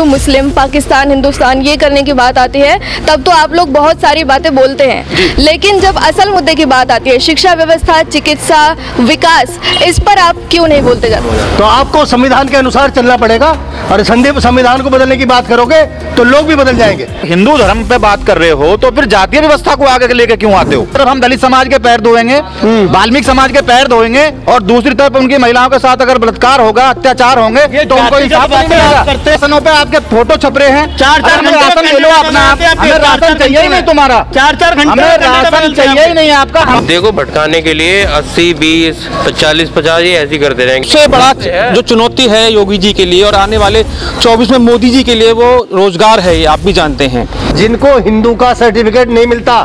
मुस्लिम, पाकिस्तान, हिंदुस्तान ये करने की बात आती है तब तो आप लोग बहुत सारी बातें बोलते हैं, लेकिन जब असल मुद्दे की बात आती है, शिक्षा व्यवस्था, चिकित्सा, विकास, इस पर आप क्यों नहीं बोलते जाते? तो आपको संविधान के अनुसार चलना पड़ेगा और संविधान को बदलने की बात करोगे तो लोग भी बदल जाएंगे। हिंदू धर्म पे बात कर रहे हो तो फिर जातीय व्यवस्था को आगे लेके क्यों आते हो? तरफ हम दलित समाज के पैर धोएंगे, वाल्मीकि समाज के पैर धोएंगे और दूसरी तरफ उनकी महिलाओं के साथ अगर बलात्कार होगा, अत्याचार होंगे तो उनको इंसाफ नहीं मिलेगा। स्टेशनों पे आपके फोटो छप रहे हैं, चार राशन ले लो अपना, हमें राशन चाहिए ही नहीं तुम्हारा, चार घंटे हमें राशन चाहिए ही नहीं आपका। देखो भटकाने के लिए 80, 20, 40, 50 ये ऐसी करते रहेंगे। सबसे बड़ा जो चुनौती है योगी जी के लिए और आने वाले 24 में मोदी जी के लिए वो रोजगार है, ये आप भी जानते हैं। जिनको हिंदू का सर्टिफिकेट नहीं मिलता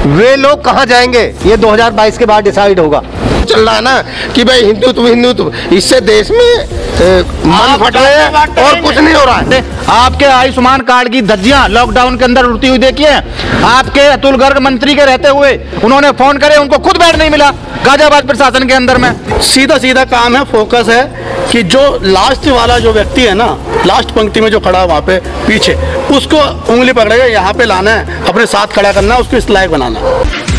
वे लोग कहाँ जाएंगे, ये 2022 के बाद डिसाइड होगा। चल रहा है ना कि भाई हिंदू तुम, इससे देश में मन फट रहे हैं और कुछ नहीं हो रहा है। आपके आयुष्मान कार्ड की धज्जियां लॉकडाउन के अंदर उड़ती हुई देखिए। आपके अतुल गर्ग मंत्री के रहते हुए उन्होंने फोन करे, उनको खुद बेड नहीं मिला गाजियाबाद प्रशासन के अंदर में। सीधा काम है, फोकस है कि जो लास्ट वाला जो व्यक्ति है ना, लास्ट पंक्ति में जो खड़ा है वहाँ पे पीछे, उसको उंगली पकड़ेगा, यहाँ पे लाना है, अपने साथ खड़ा करना है, उसको इस लायक बनाना है।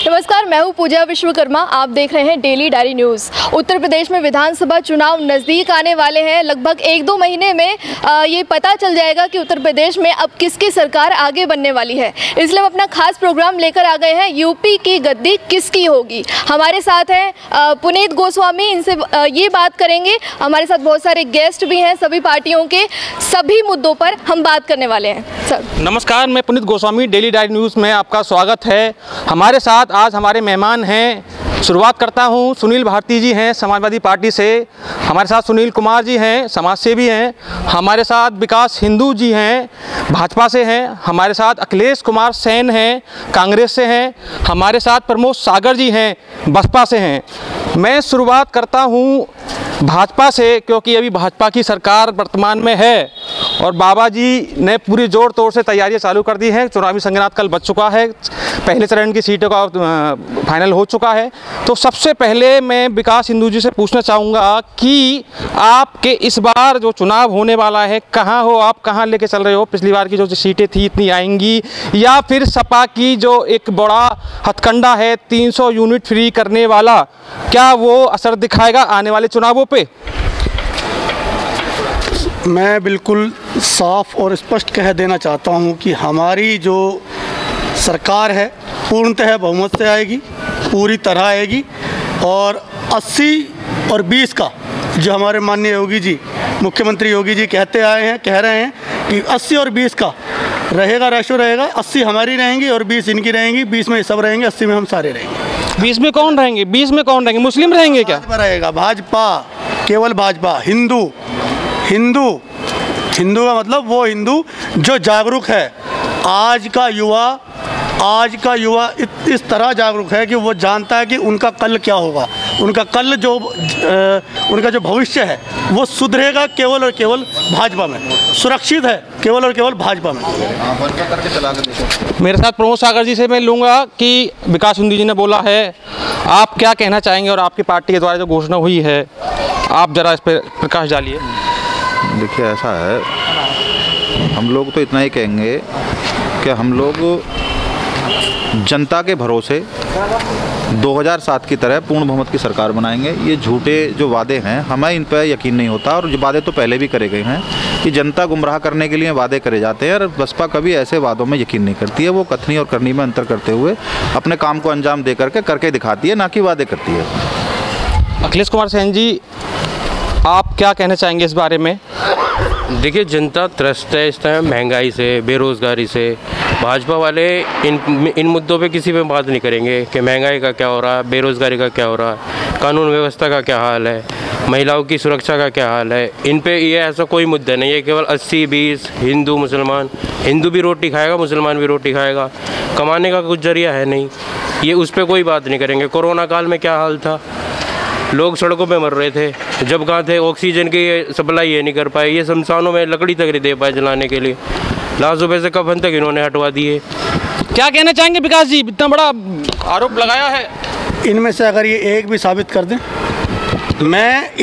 नमस्कार, मैं हूँ पूजा विश्वकर्मा। आप देख रहे हैं daily diary news. Uttar Pradesh में विधानसभा चुनाव नज़दीक आने वाले हैं। लगभग 1-2 महीने में ये पता चल जाएगा कि उत्तर प्रदेश में अब किसकी सरकार आगे बनने वाली है। इसलिए हम अपना खास प्रोग्राम लेकर आ गए हैं, यूपी की गद्दी किसकी होगी। हमारे साथ हैं पुनीत गोस्वामी, इनसे ये बात करेंगे। हमारे साथ बहुत सारे गेस्ट भी हैं, सभी पार्टियों के सभी मुद्दों पर हम बात करने वाले हैं। सर नमस्कार, मैं Puneet Goswami, daily diary news में आपका स्वागत है। हमारे साथ आज हमारे मेहमान हैं। शुरुआत करता हूं, सुनील भारती जी हैं समाजवादी पार्टी से, हमारे साथ सुनील कुमार जी हैं, समाजसेवी हैं। हमारे साथ विकास हिंदू जी हैं, भाजपा से हैं। हमारे साथ अखिलेश कुमार सेन हैं, कांग्रेस से हैं। हमारे साथ प्रमोद सागर जी हैं, बसपा से हैं। मैं शुरुआत करता हूं भाजपा से, क्योंकि अभी भाजपा की सरकार वर्तमान में है और बाबा जी ने पूरी जोर तोड़ से तैयारियां चालू कर दी हैं। चुनावी संगीत कल बच चुका है, पहले चरण की सीटों का फाइनल हो चुका है। तो सबसे पहले मैं विकास हिंदू जी से पूछना चाहूँगा कि आपके इस बार जो चुनाव होने वाला है, कहाँ हो आप, कहाँ लेके चल रहे हो? पिछली बार की जो सीटें थी इतनी आएंगी, या फिर सपा की जो एक बड़ा हथकंडा है 300 यूनिट फ्री करने वाला, क्या वो असर दिखाएगा आने वाले चुनावों पे? मैं बिल्कुल साफ और स्पष्ट कह देना चाहता हूं कि हमारी जो सरकार है पूर्णतः बहुमत से आएगी, पूरी तरह आएगी। और 80 और 20 का जो हमारे माननीय योगी जी, मुख्यमंत्री योगी जी कह रहे हैं कि 80 और 20 का रहेगा, रेशो रहेगा। 80 हमारी रहेंगी और 20 इनकी रहेंगी, 20 में सब रहेंगे, 80 में हम सारे रहेंगे। 20 में कौन रहेंगे? 20 में कौन रहेंगे? मुस्लिम रहेंगे क्या? भाजपा रहेगा, भाजपा, केवल भाजपा। हिंदू का मतलब वो हिंदू जो जागरूक है। आज का युवा इस तरह जागरूक है कि वो जानता है कि उनका कल क्या होगा, उनका कल जो उनका जो भविष्य है वो सुधरेगा केवल और केवल भाजपा में, सुरक्षित है केवल और केवल भाजपा में। मेरे साथ प्रमोद सागर जी से मैं लूँगा कि विकास हिंदू जी ने बोला है, आप क्या कहना चाहेंगे और आपकी पार्टी के द्वारा जो घोषणा हुई है, आप ज़रा इस पर प्रकाश डालिए। देखिए, ऐसा है, हम लोग तो इतना ही कहेंगे कि हम लोग जनता के भरोसे 2007 की तरह पूर्ण बहुमत की सरकार बनाएंगे। ये झूठे जो वादे हैं, हमें इन पर यकीन नहीं होता, और जो वादे तो पहले भी करे गए हैं कि जनता गुमराह करने के लिए वादे करे जाते हैं, और बसपा कभी ऐसे वादों में यकीन नहीं करती है। वो कथनी और करनी में अंतर करते हुए अपने काम को अंजाम दे करके दिखाती है, ना कि वादे करती है। अखिलेश कुमार सेन जी, आप क्या कहना चाहेंगे इस बारे में? देखिए, जनता त्रस्त है इस टाइम महंगाई से, बेरोज़गारी से। भाजपा वाले इन मुद्दों पे किसी पे बात नहीं करेंगे कि महंगाई का क्या हो रहा है, बेरोज़गारी का क्या हो रहा है, कानून व्यवस्था का क्या हाल है, महिलाओं की सुरक्षा का क्या हाल है। इन पे ये ऐसा कोई मुद्दा नहीं है। केवल 80-20, हिंदू मुसलमान, हिंदू भी रोटी खाएगा, मुसलमान भी रोटी खाएगा, कमाने का कुछ जरिया है नहीं, ये उस पर कोई बात नहीं करेंगे। कोरोना काल में क्या हाल था, लोग सड़कों पे मर रहे थे, जब कहाँ थे, ऑक्सीजन की सप्लाई ये नहीं कर पाए, ये शमशानों में लकड़ी तक नहीं दे पाए जलाने के लिए, लाशों पे से कफन तक इन्होंने हटवा दिए। क्या कहना चाहेंगे विकास जी, इतना बड़ा आरोप लगाया है? इनमें से अगर ये एक भी साबित कर दें, मैं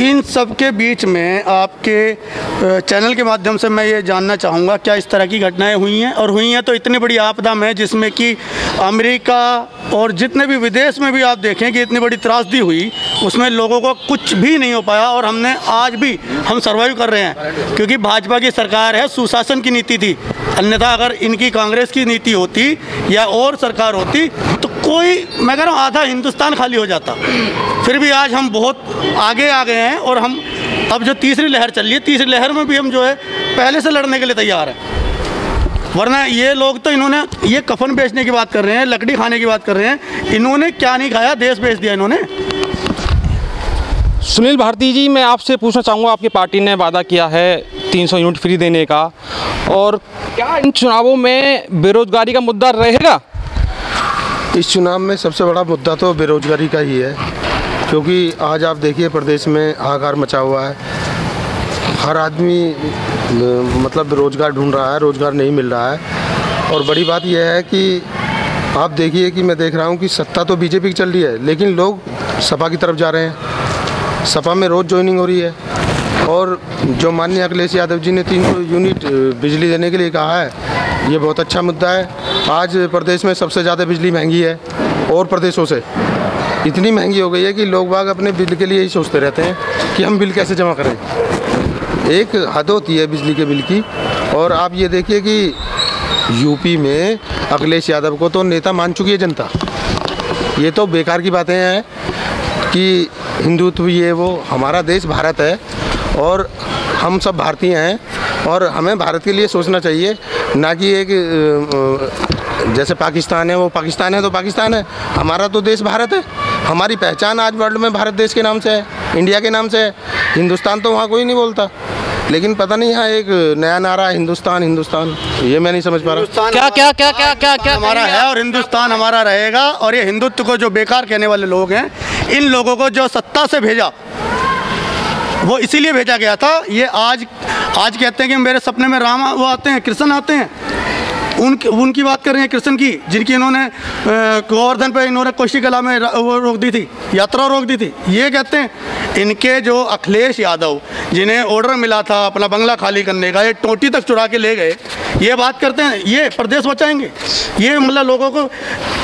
इन सब के बीच में आपके चैनल के माध्यम से मैं ये जानना चाहूँगा क्या इस तरह की घटनाएं हुई हैं, और हुई हैं तो इतनी बड़ी आपदा में जिसमें कि अमेरिका और जितने भी विदेश में भी आप देखें कि इतनी बड़ी त्रासदी हुई, उसमें लोगों को कुछ भी नहीं हो पाया और हमने आज भी हम सर्वाइव कर रहे हैं क्योंकि भाजपा की सरकार है, सुशासन की नीति थी। अन्यथा अगर इनकी कांग्रेस की नीति होती या और सरकार होती तो कोई, मैं कह रहा हूँ, आधा हिंदुस्तान खाली हो जाता। फिर भी आज हम बहुत आगे आ गए हैं और हम अब जो तीसरी लहर चल रही है, तीसरी लहर में भी हम जो है पहले से लड़ने के लिए तैयार हैं। वरना ये लोग तो इन्होंने ये कफन बेचने की बात कर रहे हैं, लकड़ी खाने की बात कर रहे हैं, इन्होंने क्या नहीं खाया, देश बेच दिया इन्होंने। सुनील भारती जी, मैं आपसे पूछना चाहूँगा, आपकी पार्टी ने वादा किया है 300 यूनिट फ्री देने का, और क्या इन चुनावों में बेरोजगारी का मुद्दा रहेगा? इस चुनाव में सबसे बड़ा मुद्दा तो बेरोजगारी का ही है, क्योंकि आज आप देखिए प्रदेश में हाहाकार मचा हुआ है। हर आदमी मतलब रोज़गार ढूंढ रहा है, रोज़गार नहीं मिल रहा है। और बड़ी बात यह है कि आप देखिए कि मैं देख रहा हूँ कि सत्ता तो बीजेपी की चल रही है, लेकिन लोग सपा की तरफ जा रहे हैं। सपा में रोज़ ज्वाइनिंग हो रही है, और जो माननीय अखिलेश यादव जी ने 300 यूनिट बिजली देने के लिए कहा है, ये बहुत अच्छा मुद्दा है। आज प्रदेश में सबसे ज़्यादा बिजली महंगी है, और प्रदेशों से इतनी महंगी हो गई है कि लोग बाग अपने बिल के लिए ही सोचते रहते हैं कि हम बिल कैसे जमा करें। एक हद होती है बिजली के बिल की। और आप ये देखिए कि यूपी में अखिलेश यादव को तो नेता मान चुकी है जनता। ये तो बेकार की बातें हैं कि हिंदुत्व ये वो, हमारा देश भारत है और हम सब भारतीय हैं, और हमें भारत के लिए सोचना चाहिए, ना कि एक जैसे पाकिस्तान है वो पाकिस्तान है तो पाकिस्तान है। हमारा तो देश भारत है, हमारी पहचान आज वर्ल्ड में भारत देश के नाम से है, इंडिया के नाम से है। हिंदुस्तान तो वहाँ कोई नहीं बोलता, लेकिन पता नहीं यहाँ एक नया नारा हिंदुस्तान हिंदुस्तान, ये मैं नहीं समझ पा रहा। क्या क्या क्या क्या क्या क्या हमारा है और हिंदुस्तान हमारा रहेगा। और ये हिंदुत्व को जो बेकार कहने वाले लोग हैं, इन लोगों को जो सत्ता से भेजा वो इसीलिए भेजा गया था। ये आज कहते हैं कि मेरे सपने में राम वो आते हैं, कृष्ण आते हैं, उनकी बात कर रहे हैं, कृष्ण की, जिनकी इन्होंने गोवर्धन पे इन्होंने कोशी कला में वो रोक दी थी, यात्रा रोक दी थी। ये कहते हैं इनके जो अखिलेश यादव, जिन्हें ऑर्डर मिला था अपना बंगला खाली करने का, ये टोटी तक चुरा के ले गए, ये बात करते हैं ये प्रदेश बचाएंगे। ये मतलब लोगों को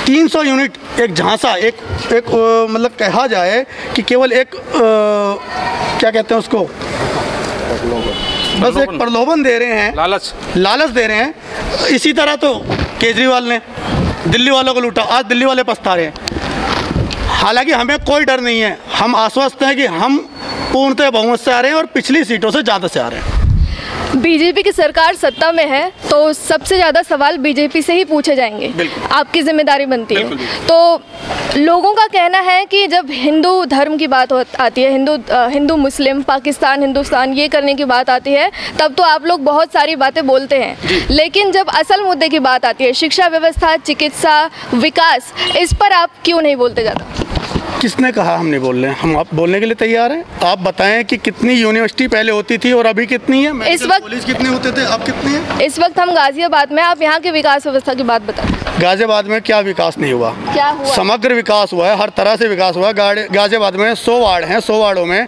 300 यूनिट एक झांसा, एक मतलब कहा जाए कि केवल एक क्या कहते हैं उसको, बस एक प्रलोभन दे रहे हैं, लालच दे रहे हैं। इसी तरह तो केजरीवाल ने दिल्ली वालों को लूटा, आज दिल्ली वाले पछता रहे हैं। हालांकि हमें कोई डर नहीं है, हम आश्वस्त हैं कि हम पूर्णतः बहुमत से आ रहे हैं और पिछली सीटों से ज़्यादा से आ रहे हैं। बीजेपी की सरकार सत्ता में है तो सबसे ज़्यादा सवाल बीजेपी से ही पूछे जाएंगे, आपकी जिम्मेदारी बनती है। तो लोगों का कहना है कि जब हिंदू धर्म की बात आती है, हिंदू मुस्लिम, पाकिस्तान हिंदुस्तान ये करने की बात आती है, तब तो आप लोग बहुत सारी बातें बोलते हैं, लेकिन जब असल मुद्दे की बात आती है, शिक्षा व्यवस्था, चिकित्सा, विकास, इस पर आप क्यों नहीं बोलते ज़्यादा? किसने कहा हम नहीं बोल रहे हैं? हम आप बोलने के लिए तैयार हैं। आप बताएं कि कितनी यूनिवर्सिटी पहले होती थी और अभी कितनी है? इस वक्त पुलिस कितने होते थे, अब कितनी है? इस वक्त हम गाजियाबाद में, आप यहाँ की विकास व्यवस्था की बात बताएं। गाजियाबाद में क्या विकास नहीं हुआ? क्या हुआ? समग्र विकास हुआ है, हर तरह से विकास हुआ है। गाजियाबाद में 100 वार्ड हैं, 100 वार्डों में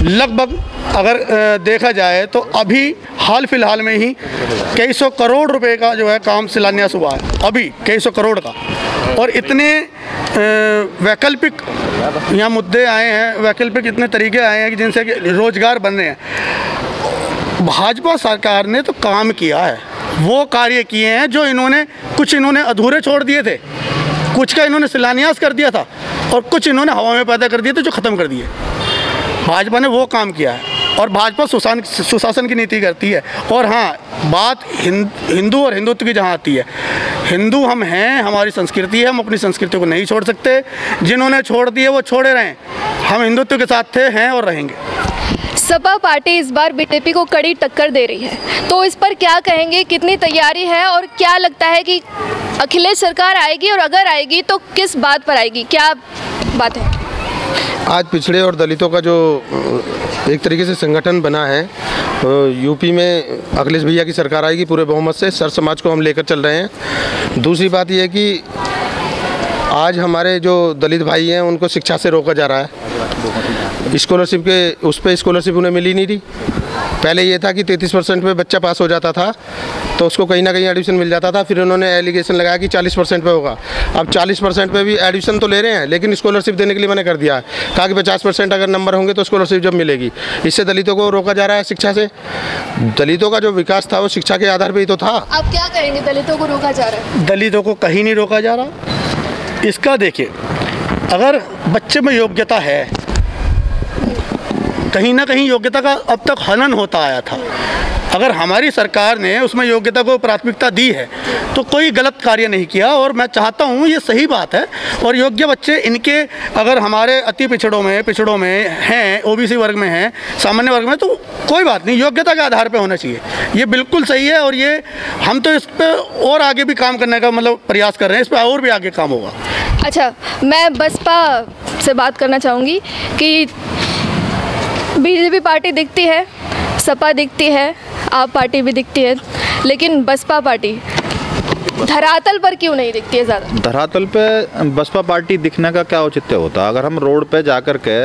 लगभग अगर देखा जाए तो अभी हाल फिलहाल में ही कई सौ करोड़ रुपए का जो है काम शिलान्यास हुआ है, अभी कई सौ करोड़ का। और इतने वैकल्पिक यहाँ मुद्दे आए हैं, वैकल्पिक इतने तरीके आए हैं कि जिनसे रोजगार बन रहे हैं। भाजपा सरकार ने तो काम किया है, वो कार्य किए हैं जो कुछ इन्होंने अधूरे छोड़ दिए थे, कुछ का इन्होंने शिलान्यास कर दिया था और कुछ इन्होंने हवा में पैदा कर दिए थे जो ख़त्म कर दिए। भाजपा ने वो काम किया है और भाजपा सुशासन की नीति करती है। और हाँ, बात हिंदू और हिंदुत्व की जहाँ आती है, हिंदू हम हैं, हमारी संस्कृति है, हम अपनी संस्कृति को नहीं छोड़ सकते। जिन्होंने छोड़ दिए वो छोड़े रहें, हम हिंदुत्व के साथ थे, हैं और रहेंगे। सपा पार्टी इस बार बीजेपी को कड़ी टक्कर दे रही है, तो इस पर क्या कहेंगे? कितनी तैयारी है और क्या लगता है कि अखिलेश सरकार आएगी, और अगर आएगी तो किस बात पर आएगी, क्या बात है? आज पिछड़े और दलितों का जो एक तरीके से संगठन बना है, यूपी में अखिलेश भैया की सरकार आएगी पूरे बहुमत से, सर समाज को हम लेकर चल रहे हैं। दूसरी बात यह है कि आज हमारे जो दलित भाई हैं उनको शिक्षा से रोका जा रहा है। स्कॉलरशिप के उस पर स्कॉलरशिप उन्हें मिली नहीं रही। पहले ये था कि 33% पे बच्चा पास हो जाता था तो उसको कहीं ना कहीं एडमिशन मिल जाता था। फिर उन्होंने एलिगेशन लगाया कि 40% पे होगा। अब 40% पे भी एडमिशन तो ले रहे हैं लेकिन स्कॉलरशिप देने के लिए मना कर दिया है। कहा कि 50% अगर नंबर होंगे तो स्कॉलरशिप जब मिलेगी। इससे दलितों को रोका जा रहा है शिक्षा से। दलितों का जो विकास था वो शिक्षा के आधार पर ही तो था। आप क्या कहेंगे, दलितों को रोका जा रहा है? दलितों को कहीं नहीं रोका जा रहा। इसका देखिए, अगर बच्चे में योग्यता है, कहीं ना कहीं योग्यता का अब तक हनन होता आया था। अगर हमारी सरकार ने उसमें योग्यता को प्राथमिकता दी है तो कोई गलत कार्य नहीं किया। और मैं चाहता हूँ ये सही बात है। और योग्य बच्चे इनके अगर हमारे अति पिछड़ों में हैं, ओबीसी वर्ग में हैं, सामान्य वर्ग में, तो कोई बात नहीं, योग्यता के आधार पर होना चाहिए। ये बिल्कुल सही है। और ये हम तो इस पर और आगे भी काम करने का मतलब प्रयास कर रहे हैं। इस पर और भी आगे काम होगा। अच्छा, मैं बसपा से बात करना चाहूँगी कि बीजेपी पार्टी दिखती है, सपा दिखती है, आप पार्टी भी दिखती है, लेकिन बसपा पार्टी धरातल पर क्यों नहीं दिखती है ज़्यादा? धरातल पे बसपा पार्टी दिखने का क्या औचित्य होता? अगर हम रोड पे जाकर के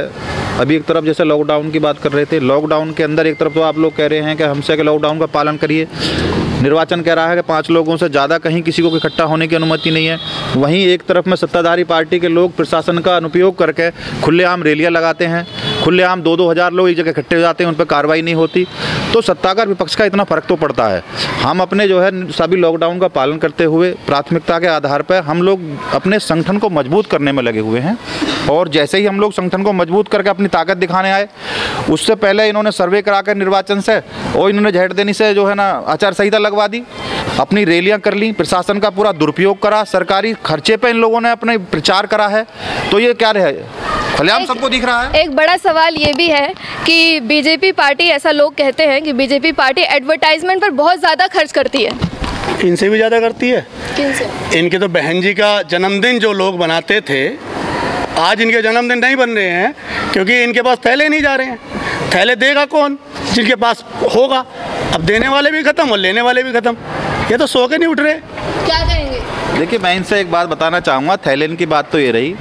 अभी एक तरफ जैसे लॉकडाउन की बात कर रहे थे, लॉकडाउन के अंदर एक तरफ तो आप लोग कह रहे हैं कि हमसे कि लॉकडाउन का पालन करिए, निर्वाचन कह रहा है कि 5 लोगों से ज़्यादा कहीं किसी को इकट्ठा होने की अनुमति नहीं है। वहीं एक तरफ में सत्ताधारी पार्टी के लोग प्रशासन का अनुपयोग करके खुलेआम रैलियां लगाते हैं, खुलेआम 2-2 हज़ार लोग एक जगह इकट्ठे हो जाते हैं, उन पर कार्रवाई नहीं होती। तो सत्ताकार विपक्ष का इतना फ़र्क तो पड़ता है। हम अपने जो है सभी लॉकडाउन का पालन करते हुए प्राथमिकता के आधार पर हम लोग अपने संगठन को मजबूत करने में लगे हुए हैं। और जैसे ही हम लोग संगठन को मजबूत करके अपनी ताकत दिखाने आए, उससे पहले इन्होंने सर्वे करा कर निर्वाचन से और इन्होंने झेड़ देनी से जो है ना आचार संहिता लगवा दी, अपनी रैलियां कर ली, प्रशासन का पूरा दुरुपयोग करा, सरकारी खर्चे पे इन लोगों ने अपने प्रचार करा है। तो ये क्या रहे, खुलेआम सबको दिख रहा है। एक बड़ा सवाल ये भी है कि बीजेपी पार्टी, ऐसा लोग कहते हैं कि बीजेपी पार्टी एडवर्टाइजमेंट पर बहुत ज़्यादा खर्च करती है। इनसे भी ज़्यादा करती है। किनसे? इनके तो बहन जी का जन्मदिन जो लोग बनाते थे, आज इनके जन्मदिन नहीं बन रहे हैं क्योंकि इनके पास थैले नहीं जा रहे हैं। थैले देगा कौन? जिनके पास होगा। अब देने वाले भी खत्म और लेने वाले भी खत्म। ये तो सो के नहीं उठ रहे। क्या कहेंगे? देखिए, मैं इनसे एक बात बताना चाहूँगा। थैलेन की बात तो ये रही,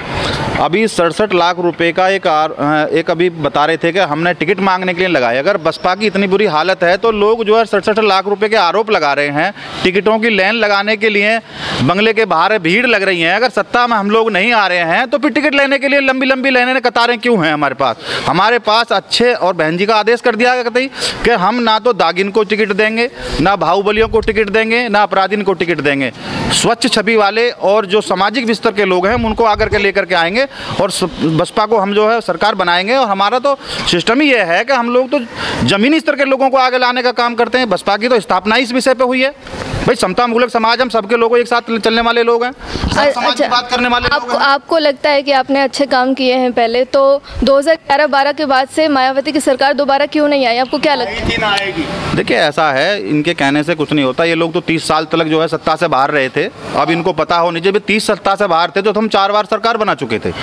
अभी 67 लाख रुपए का एक अभी बता रहे थे कि हमने टिकट मांगने के लिए लगाए। अगर बसपा की इतनी बुरी हालत है तो लोग जो है 67 लाख रुपए के आरोप लगा रहे हैं, टिकटों की लाइन लगाने के लिए बंगले के बाहर भीड़ लग रही है। अगर सत्ता में हम लोग नहीं आ रहे हैं तो फिर टिकट लेने के लिए लंबी लंबी लाइनें, कतारें क्यों हैं हमारे पास अच्छे। और बहन जी का आदेश कर दिया गया कि हम ना तो दागिन को टिकट देंगे, ना बाहुबलियों को टिकट देंगे, ना अपराधिन को टिकट देंगे। स्वच्छ छवि वाले और जो सामाजिक विस्तर के लोग हैं हम उनको आकर के लेकर के आएंगे और बसपा को हम जो है सरकार बनाएंगे। और हमारा तो सिस्टम ही ये है कि हम लोग तो जमीनी स्तर के लोगों को आगे लाने का काम करते हैं। बसपा की तो स्थापना ही इस विषय पे हुई है। भाई, समता मूलक समाज, हम सबके लोगों एक साथ चलने वाले लोग हैं, समाज की बात करने वाले लोग हैं। आपको लगता है कि आपने अच्छे काम किए हैं पहले, तो 2011-12 के बाद से मायावती की सरकार दोबारा क्यों नहीं आई? आपको क्या लगता है? देखिए, ऐसा है, इनके कहने से कुछ नहीं होता। ये लोग तो 30 साल तक जो है सत्ता से बाहर रहे थे। अब इनको पता होनी चाहिए, 30 सत्ता से बाहर थे तो हम 4 बार सरकार बना चुके थे।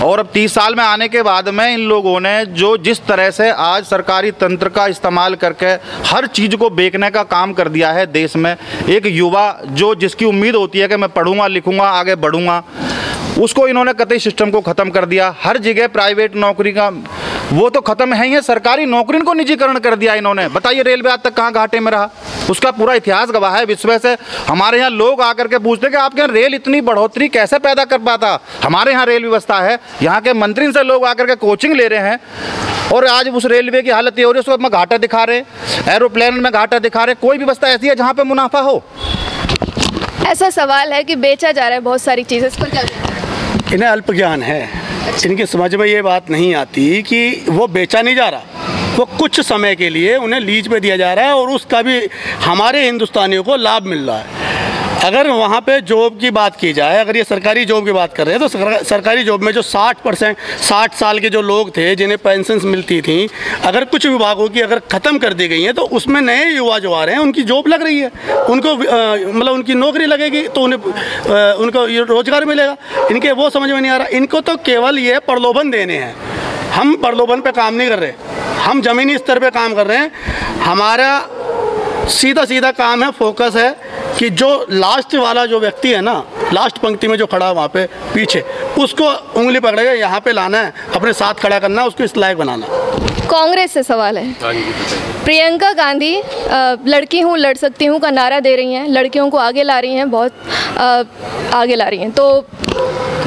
और अब 30 साल में आने के बाद में इन लोगों ने जो जिस तरह से आज सरकारी तंत्र का इस्तेमाल करके हर चीज़ को बेचने का काम कर दिया है देश में। एक युवा जो जिसकी उम्मीद होती है कि मैं पढ़ूंगा, लिखूंगा, आगे बढ़ूंगा, उसको इन्होंने कतई सिस्टम को ख़त्म कर दिया। हर जगह प्राइवेट नौकरी का वो तो ख़त्म है ही है, सरकारी नौकरी को निजीकरण कर दिया इन्होंने। बताइए, रेलवे आज तक कहाँ घाटे में रहा? उसका पूरा इतिहास गवाह है विश्व से। हमारे यहाँ लोग आकर के पूछते कि आपके यहाँ रेल इतनी बढ़ोतरी कैसे पैदा कर पाता? हमारे यहाँ रेल व्यवस्था है। यहाँ के मंत्री से लोग आकर के कोचिंग ले रहे हैं और आज उस रेलवे की हालत ये हो रही है, उसको घाटा दिखा रहे, एरोप्लेन में घाटा दिखा रहे। कोई व्यवस्था ऐसी है जहाँ पर मुनाफा हो? ऐसा सवाल है कि बेचा जा रहा है बहुत सारी चीज़ें, इस पर क्या? इन्हें अल्प ज्ञान है। इनकी समझ में ये बात नहीं आती कि वो बेचा नहीं जा रहा, वो कुछ समय के लिए उन्हें लीज पे दिया जा रहा है और उसका भी हमारे हिंदुस्तानियों को लाभ मिल रहा है। अगर वहाँ पे जॉब की बात की जाए, अगर ये सरकारी जॉब की बात कर रहे हैं तो सरकारी जॉब में जो 60 साल के जो लोग थे जिन्हें पेंशन्स मिलती थी, अगर कुछ विभागों की अगर ख़त्म कर दी गई हैं तो उसमें नए युवा जो आ रहे हैं उनकी जॉब लग रही है, उनको मतलब उनकी नौकरी लगेगी तो उन्हें उनको रोज़गार मिलेगा। इनके वो समझ में नहीं आ रहा। इनको तो केवल ये प्रलोभन देने हैं। हम प्रलोभन पे काम नहीं कर रहे, हम ज़मीनी स्तर पे काम कर रहे हैं। हमारा सीधा काम है, फोकस है कि जो लास्ट वाला जो व्यक्ति है ना, लास्ट पंक्ति में जो खड़ा है वहाँ पे पीछे, उसको उंगली पकड़ेगा, यहाँ पे लाना है, अपने साथ खड़ा करना है, उसको इस लायक बनाना। कांग्रेस से सवाल है। प्रियंका गांधी लड़की हूँ लड़ सकती हूँ का नारा दे रही हैं, लड़कियों को आगे ला रही हैं, बहुत आगे ला रही हैं, तो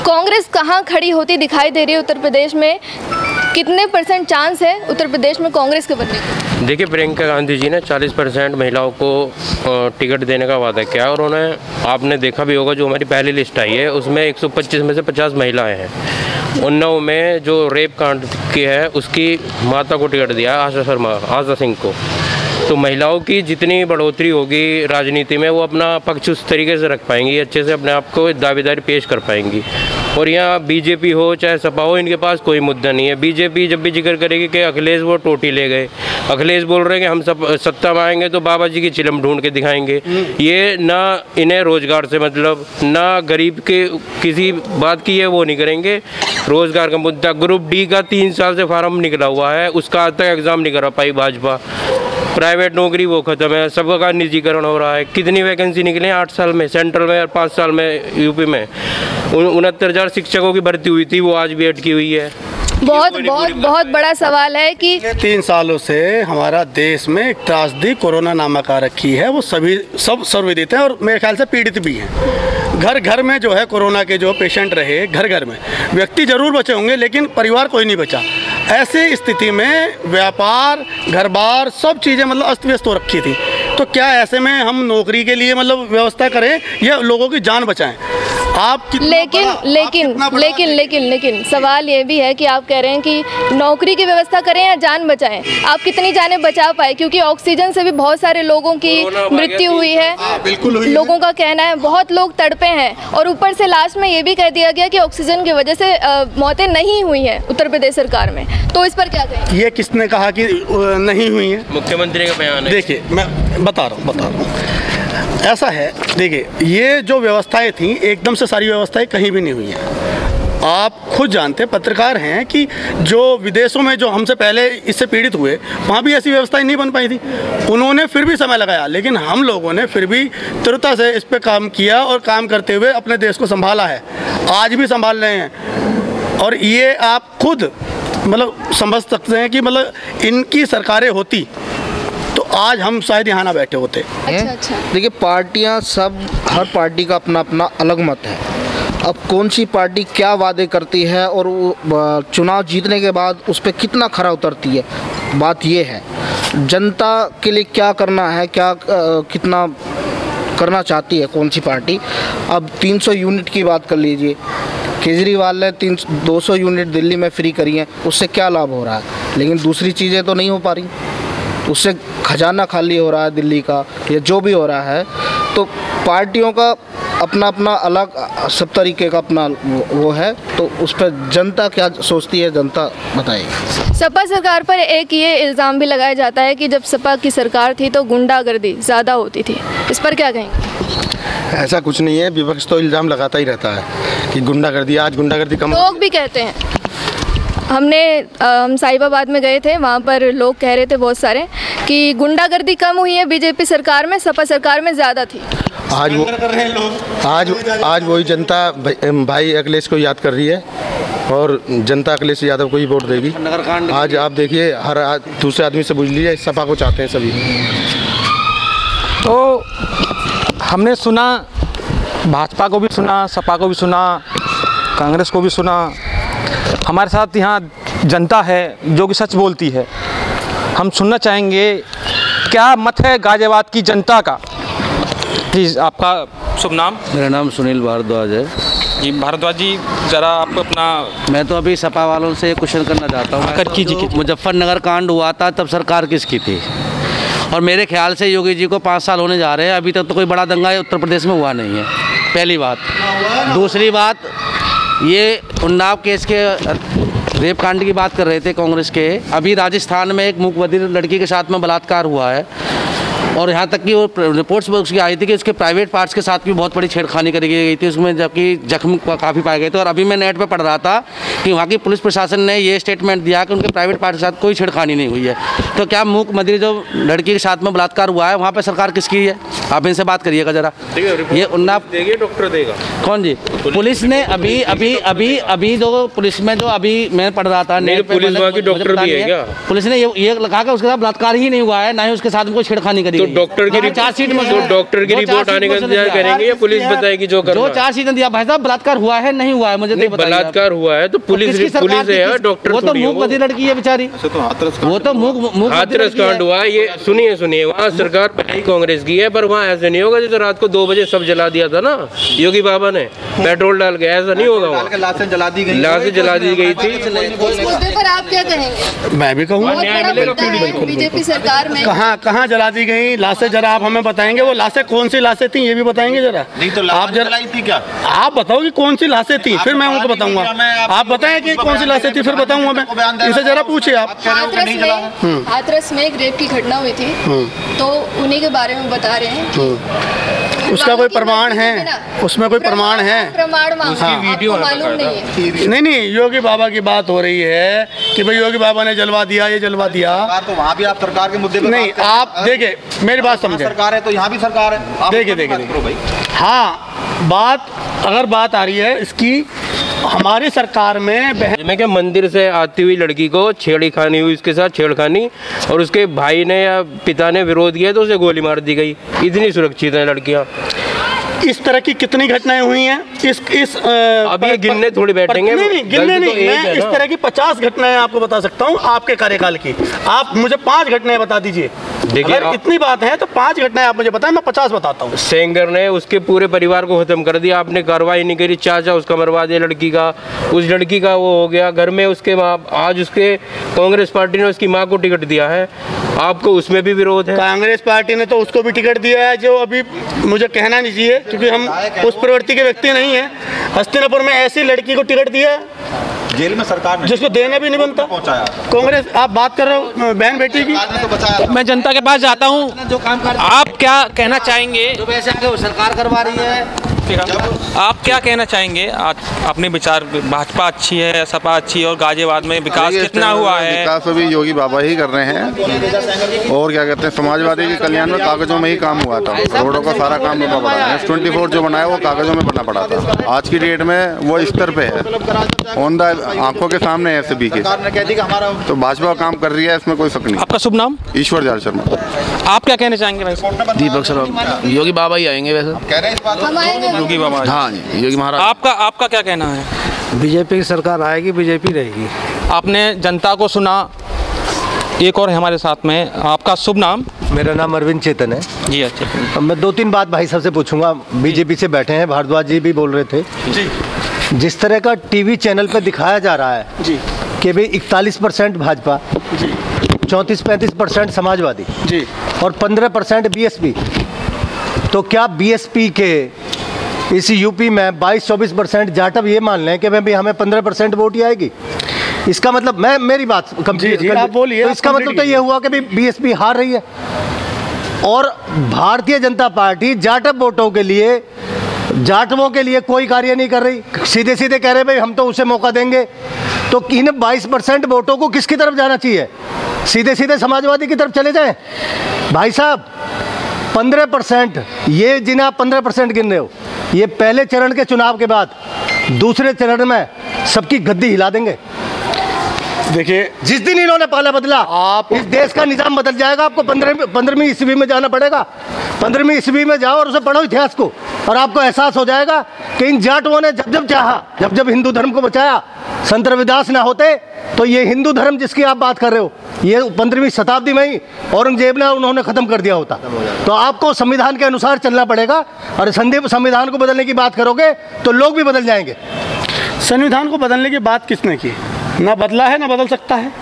कांग्रेस कहाँ खड़ी होती दिखाई दे रही है उत्तर प्रदेश में? कितने % चांस है उत्तर प्रदेश में कांग्रेस के बनने का? देखिए, प्रियंका गांधी जी ने 40% महिलाओं को टिकट देने का वादा किया और उन्हें, आपने देखा भी होगा, जो हमारी पहली लिस्ट आई है उसमें 125 में से 50 महिलाएं हैं। उन्नाव में जो रेप कांड की है उसकी माता को टिकट दिया, आशा सिंह को। तो महिलाओं की जितनी बढ़ोतरी होगी राजनीति में, वो अपना पक्ष उस तरीके से रख पाएंगी, अच्छे से अपने आप को दावेदारी पेश कर पाएंगी। और यहाँ बीजेपी हो चाहे सपा हो, इनके पास कोई मुद्दा नहीं है। बीजेपी जब भी जिक्र करेगी कि अखिलेश वो टोटी ले गए, अखिलेश बोल रहे हैं कि हम सब सत्ता में आएंगे तो बाबा जी की चिलम ढूंढ के दिखाएंगे। ये ना इन्हें रोजगार से मतलब, ना गरीब के किसी बात की है वो नहीं करेंगे। रोजगार का मुद्दा, ग्रुप डी का 3 साल से फार्म निकला हुआ है, उसका आज तक एग्ज़ाम नहीं करा पाई भाजपा। प्राइवेट नौकरी वो ख़त्म है, सबका निजीकरण हो रहा है। कितनी वैकेंसी निकली हैं 8 साल में सेंट्रल में और 5 साल में यूपी में? 69,000 शिक्षकों की भर्ती हुई थी, वो आज भी अटकी हुई है। बहुत बड़ा सवाल है कि 3 सालों से हमारा देश में एक त्रासदी कोरोना नामक आ रखी है, वो सब सर्वविदित हैं और मेरे ख्याल से पीड़ित भी हैं। घर घर में जो है कोरोना के जो पेशेंट रहे, घर घर में व्यक्ति जरूर बचे होंगे लेकिन परिवार कोई नहीं बचा। ऐसी स्थिति में व्यापार, घर बार, सब चीज़ें मतलब अस्त व्यस्त हो रखी थी। तो क्या ऐसे में हम नौकरी के लिए मतलब व्यवस्था करें या लोगों की जान बचाएं? आप लेकिन सवाल ये भी है कि आप कह रहे हैं कि नौकरी की व्यवस्था करें या जान बचाएं। आप कितनी जानें बचा पाए? क्योंकि ऑक्सीजन से भी बहुत सारे लोगों की मृत्यु हुई है, बिल्कुल हुई लोगों का कहना है, बहुत लोग तड़पे हैं। और ऊपर से लास्ट में ये भी कह दिया गया कि ऑक्सीजन की वजह से मौतें नहीं हुई हैं उत्तर प्रदेश सरकार में। तो इस पर क्या कहें? ये किसने कहा कि नहीं हुई है? मुख्यमंत्री का बयान है। देखिए, मैं बता रहा हूँ ऐसा है। देखिए, ये जो व्यवस्थाएं थी एकदम से सारी व्यवस्थाएं कहीं भी नहीं हुई हैं। आप खुद जानते, पत्रकार हैं, कि जो विदेशों में जो हमसे पहले इससे पीड़ित हुए वहाँ भी ऐसी व्यवस्थाएं नहीं बन पाई थी। उन्होंने फिर भी समय लगाया, लेकिन हम लोगों ने फिर भी दृढ़ता से इस पर काम किया और काम करते हुए अपने देश को संभाला है, आज भी संभाल रहे हैं। और ये आप खुद मतलब समझ सकते हैं कि मतलब इनकी सरकारें होती तो आज हम शायद यहाँ ना बैठे होते। अच्छा। देखिए, पार्टियाँ सब, हर पार्टी का अपना अपना अलग मत है। अब कौन सी पार्टी क्या वादे करती है और वो चुनाव जीतने के बाद उस पर कितना खरा उतरती है, बात ये है। जनता के लिए क्या करना है, कितना करना चाहती है कौन सी पार्टी। अब 300 यूनिट की बात कर लीजिए, केजरीवाल ने 200 यूनिट दिल्ली में फ्री करी हैं, उससे क्या लाभ हो रहा है? लेकिन दूसरी चीज़ें तो नहीं हो पा रही, उससे खजाना खाली हो रहा है दिल्ली का, या जो भी हो रहा है। तो पार्टियों का अपना अपना अलग सब तरीके का अपना वो है, तो उस पर जनता क्या सोचती है, जनता बताएगी। सपा सरकार पर एक ये इल्ज़ाम भी लगाया जाता है कि जब सपा की सरकार थी तो गुंडागर्दी ज़्यादा होती थी, इस पर क्या कहेंगे? ऐसा कुछ नहीं है, विपक्ष तो इल्ज़ाम लगाता ही रहता है कि गुंडागर्दी, आज गुंडागर्दी कम। लोग भी कहते हैं, हम साहिबाबाद में गए थे, वहाँ पर लोग कह रहे थे बहुत सारे कि गुंडागर्दी कम हुई है बीजेपी सरकार में, सपा सरकार में ज़्यादा थी। आज वही जनता भाई अखिलेश को याद कर रही है और जनता अखिलेश यादव को ही वोट देगी। आज आप देखिए, हर दूसरे आदमी से पूछ लीजिए, सपा को चाहते हैं सभी। तो हमने सुना, भाजपा को भी सुना, सपा को भी सुना, कांग्रेस को भी सुना। हमारे साथ यहाँ जनता है जो कि सच बोलती है। हम सुनना चाहेंगे क्या मत है गाजियाबाद की जनता का। जी, आपका शुभ नाम? मेरा नाम सुनील भारद्वाज है। जी भारद्वाज जी, ज़रा आप अपना। मैं तो अभी सपा वालों से क्वेश्चन करना चाहता हूँ। कीजिए। मुजफ्फरनगर कांड हुआ था तब सरकार किसकी थी? और मेरे ख्याल से योगी जी को 5 साल होने जा रहे हैं, अभी तक तो कोई बड़ा दंगा उत्तर प्रदेश में हुआ नहीं है, पहली बात। दूसरी बात, ये उन्नाव केस के रेप कांड की बात कर रहे थे कांग्रेस के। अभी राजस्थान में एक मूक बधिर लड़की के साथ में बलात्कार हुआ है और यहाँ तक कि वो रिपोर्ट्स में उसकी आई थी कि उसके प्राइवेट पार्ट्स के साथ भी बहुत बड़ी छेड़खानी करी गई थी उसमें, जबकि जख्म काफ़ी पाए गए थे। और अभी मैं नेट पे पढ़ रहा था कि वहाँ की पुलिस प्रशासन ने ये स्टेटमेंट दिया कि उनके प्राइवेट पार्ट के साथ कोई छेड़खानी नहीं हुई है। तो क्या मूक बधिर जो लड़की के साथ में बलात्कार हुआ है वहाँ पर सरकार किसकी है? आप इनसे बात करिएगा जरा। ये उन्ना देंगे, डॉक्टर देगा कौन जी? पुलिस ने अभी जो पुलिस में जो अभी मैं पढ़ रहा था, पुलिस वहाँ की डॉक्टर भी है क्या? पुलिस ने ये कहा कि उसके साथ बलात्कार ही नहीं हुआ है, ना ही उसके साथ कोई छेड़खानी करी। तो डॉक्टर की चार्जशीट में डॉक्टर की रिपोर्ट आने का इंतजार करेंगे या पुलिस बताएगी जो कर? जो चार्जशीट दिया भाई साहब, बलात्कार हुआ है नहीं हुआ है मुझे नहीं पता। बलात्कार हुआ है तो पुलिस है, डॉक्टर वो तो मूकबधिर लड़की है बेचारी, वो तो हाथरस कांड हुआ है। ये सुनिए वहाँ सरकार पहले ही कांग्रेस की है, पर वहाँ ऐसा नहीं होगा जैसे रात को 2 बजे सब जला दिया था ना योगी बाबा ने पेट्रोल डाल के, ऐसा नहीं होगा। लाशें जला दी गई, लाशें जला दी गई थी। इस मुद्दे पर आप क्या कहेंगे? मैं भी कहूँगा बीजेपी सरकार में कहाँ जला दी गई लाशें, जरा आप हमें बताएंगे वो लाशें कौन सी लाशें थी, ये भी बताएंगे जरा। नहीं तो आप जलाई थी क्या? आप बताओ कि कौन सी लाशें थी, फिर मैं उनको बताऊंगा। आप बताएं कि कौन सी लाशें थी, फिर बताऊंगा मैं। इसे जरा पूछिए आप। हाथरस में एक रेप की घटना हुई थी, तो उन्हीं के बारे में बता रहे हैं। उसका कोई प्रमाण है? उसमें कोई प्रमाण है? प्रमाण वीडियो मालूम नहीं है। नहीं, योगी बाबा की बात हो रही है कि भाई योगी बाबा ने जलवा दिया, ये जलवा दिया। तो वहाँ भी आप सरकार के मुद्दे पे नहीं, आप देखिए मेरी बात समझे। सरकार है तो यहाँ भी सरकार है। देखिए हाँ, बात आ रही है इसकी, हमारी सरकार में मैं क्या मंदिर से आती हुई लड़की को छेड़खानी हुई, उसके साथ छेड़खानी, और उसके भाई ने या पिता ने विरोध किया तो उसे गोली मार दी गई। इतनी सुरक्षित है लड़कियां। इस तरह की कितनी घटनाएं हुई हैं? अब ये गिनने थोड़ी बैठेंगे। नहीं, गिनने नहीं, मैं इस तरह की 50 घटनाएं आपको बता सकता हूं आपके कार्यकाल की। आप मुझे 5 घटनाएं बता दीजिए। देखिए इतनी बात है तो 5 घटनाएं आप मुझे बताएं, मैं 50 बताता हूँ। सेंगर ने उसके पूरे परिवार को खत्म कर दिया, आपने कार्रवाई नहीं करी। चाचा उसका मरवा दिया लड़की का, उस लड़की का वो हो गया घर में उसके माँ। आज उसके कांग्रेस पार्टी ने उसकी माँ को टिकट दिया है, आपको उसमें भी विरोध है। कांग्रेस पार्टी ने तो उसको भी टिकट दिया है, जो अभी मुझे कहना नहीं चाहिए क्योंकि हम उस प्रवृत्ति के व्यक्ति नहीं है। हस्तिनापुर में ऐसी लड़की को टिकट दिया है जेल में सरकार ने, जिसको देना भी नहीं बनता। कांग्रेस, आप बात कर रहे हो बहन बेटी की। तो मैं जनता के पास जाता हूँ, आप क्या कहना चाहेंगे? जो पैसे आगे सरकार करवा रही है, आप क्या कहना चाहेंगे? अपने विचार, भाजपा अच्छी है, सपा अच्छी है, और गाजियाबाद में विकास कितना हुआ है? विकास अभी योगी बाबा ही कर रहे हैं, और क्या कहते हैं, समाजवादी के कल्याण में कागजों में ही काम हुआ था। रोडों का सारा काम बना पड़ा है। S24 जो बनाया वो कागजों में बनना पड़ा था। आज की डेट में वो स्तर पे है, ऑन द आंखों के सामने है SB के। तो भाजपा काम कर रही है, इसमें कोई शक नहीं। आपका शुभ नाम? ईश्वर जाल शर्मा। आप क्या कहना चाहेंगे भाई? दीपक सर, योगी बाबा ही आएंगे वैसे। योगी बाबा, हाँ योगी महाराज। आपका क्या कहना है? बीजेपी की सरकार आएगी, बीजेपी रहेगी। आपने जनता को सुना, एक और हमारे साथ में। आपका शुभ नाम? मेरा नाम अरविंद चेतन है जी। अच्छा, मैं 2-3 बात भाई साहब से पूछूंगा। बीजेपी से बैठे हैं, भारद्वाज जी भी बोल रहे थे जी। जिस तरह का टीवी चैनल पे दिखाया जा रहा है जी कि भाई 41% भाजपा जी, 34-35% समाजवादी जी, और 15% BSP, तो क्या BSP के इस यूपी में 22-24% जाटव ये मान लें कि भाई हमें 15% वोट ही आएगी? इसका मतलब, मेरी बात कंप्लीट, आप बोलिए। तो इसका मतलब तो ये हुआ कि BSP हार रही है, और भारतीय जनता पार्टी जाटव वोटों के लिए, जाटवों के लिए कोई कार्य नहीं कर रही। सीधे सीधे कह रहे भाई हम तो उसे मौका देंगे। तो इन 22% वोटों को किसकी तरफ जाना चाहिए? सीधे सीधे समाजवादी की तरफ चले जाएं भाई साहब। 15%, ये जिन्हें आप 15% गिन रहे हो, ये पहले चरण के चुनाव के बाद दूसरे चरण में सबकी गद्दी हिला देंगे। देखिए जिस दिन इन्होंने पाला बदला, आप इस देश का निजाम बदल जाएगा। आपको 15वीं ईस्वी में जाना पड़ेगा। 15वीं ईस्वी में जाओ और उसे पढ़ो इतिहास को, और आपको एहसास हो जाएगा कि इन जाटों ने जब जब चाहा, जब जब हिंदू धर्म को बचाया, संत रविदास ना होते तो ये हिंदू धर्म जिसकी आप बात कर रहे हो, ये 15वीं शताब्दी में ही औरंगजेब ने उन्होंने ख़त्म कर दिया होता। तो आपको संविधान के अनुसार चलना पड़ेगा, और संविधान को बदलने की बात करोगे तो लोग भी बदल जाएंगे। संविधान को बदलने की बात किसने की? ना बदला है, ना बदल सकता है।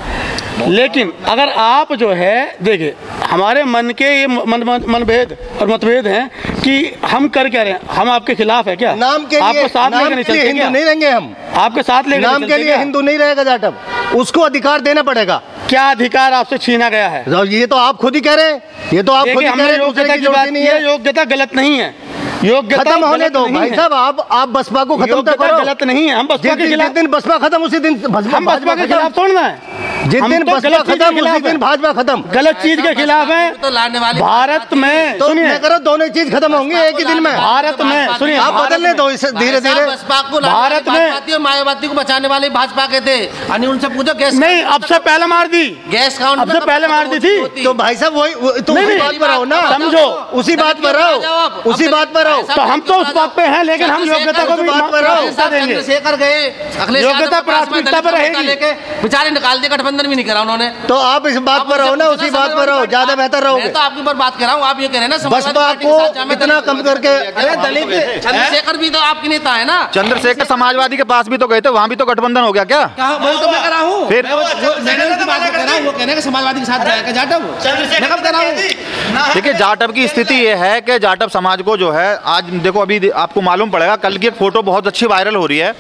लेकिन अगर आप जो है, देखिए हमारे मन के ये मनभेद और मतभेद हैं कि हम कर क्या रहे हैं। हम आपके खिलाफ है क्या? नाम के लिए, आपको साथ लेकर नहीं चलते हिंदू नहीं रहेंगे हम। आपके साथ लेकर नाम के लिए हिंदू नहीं रहेगा जाटव, उसको अधिकार देना पड़ेगा। क्या अधिकार आपसे छीना गया है? ये तो आप खुद ही कह रहे हैं, ये तो आप खुद ही कह रहे हैं। योग्यता की बात नहीं है, योग्यता गलत नहीं है, योग्यता खत्म होने दो भाई साहब। आप बसपा को खत्म तो करो। गलत नहीं है, हम बसपा के खिलाफ। दिन बसपा खत्म उसी दिन हम बसपा के खिलाफ तोड़ना है। जिस दिन बसपा खत्म उसी दिन भाजपा खत्म। गलत चीज के खिलाफ है। भारत में तो मैं करो दोनों चीज खत्म होंगी एक ही दिन में। भारत में सुनिए, आप बदलने दो इसे धीरे धीरे। भारत में मायावती को बचाने वाले भाजपा के थे, उनसे पूछो गैस नहीं, अब से पहले मार दी, गैस काउंट अब से पहले मार दी थी। तो भाई साहब वही तो उसी बात पर रहो ना, समझो उसी बात पर रहो, उसी बात पर रहो। तो हम तो उस बात पे हैं, लेकिन हम योग्यता को भी बात पर रहो। चंद्रशेखर गए, अखिलेश योग्यता प्राथमिकता पर रहेगी। बेचारे निकाल दिए, गठबंधन भी नहीं करा उन्होंने। तो आप इस बात पर रहो ना, उसी बात पर रहो, ज्यादा बेहतर रहोगे। तो आपकी पर बात कर रहा हूँ, आप ये कह रहे हैं ना बसपा को इतना कम करके। अरे दलित चंद्रशेखर भी तो आपके नेता है ना। चंद्रशेखर समाजवादी के पास भी तो गए थे, वहाँ भी तो गठबंधन हो गया क्या? वही तो मैं कर रहा हूँ। फिर वो कहने के समाजवादी के साथ जाएगा जाटव। मैं कब कर रहा हूँ? देखिए, जाटव की स्थिति ये है कि जाटव समाज को जो है, आज देखो अभी आपको मालूम पड़ेगा, कल की एक फोटो बहुत अच्छी वायरल हो रही है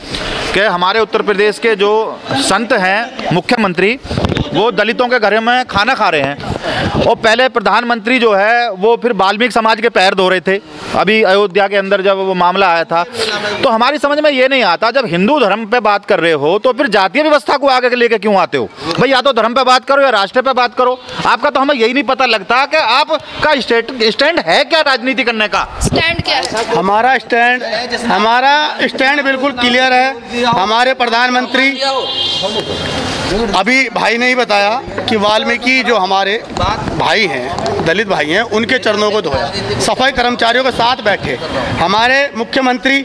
कि हमारे उत्तर प्रदेश के जो संत हैं, मुख्यमंत्री, वो दलितों के घर में खाना खा रहे हैं। और पहले प्रधानमंत्री जो है वो फिर वाल्मीकि समाज के पैर धो रहे थे, अभी अयोध्या के अंदर जब वो मामला आया था। तो हमारी समझ में ये नहीं आता, जब हिंदू धर्म पे बात कर रहे हो तो फिर जातीय व्यवस्था को आगे लेके क्यों आते हो भाई? या तो धर्म पे बात करो या राष्ट्र पे बात करो। आपका तो हमें यही नहीं पता लगता कि आपका स्टैंड है क्या राजनीति करने का। स्टैंड क्या है? हमारा स्टैंड बिल्कुल क्लियर है। हमारे प्रधानमंत्री, अभी भाई ने ही बताया कि वाल्मीकि जो हमारे भाई हैं, दलित भाई हैं, उनके चरणों को धोया, सफाई कर्मचारियों के साथ बैठे। हमारे मुख्यमंत्री,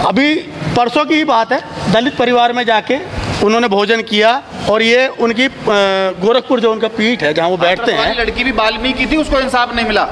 अभी परसों की ही बात है, दलित परिवार में जाके उन्होंने भोजन किया। और ये उनकी गोरखपुर जो उनका पीठ है जहाँ वो बैठते हैं, लड़की भी वाल्मीकि थी, उसको इंसाफ नहीं मिला।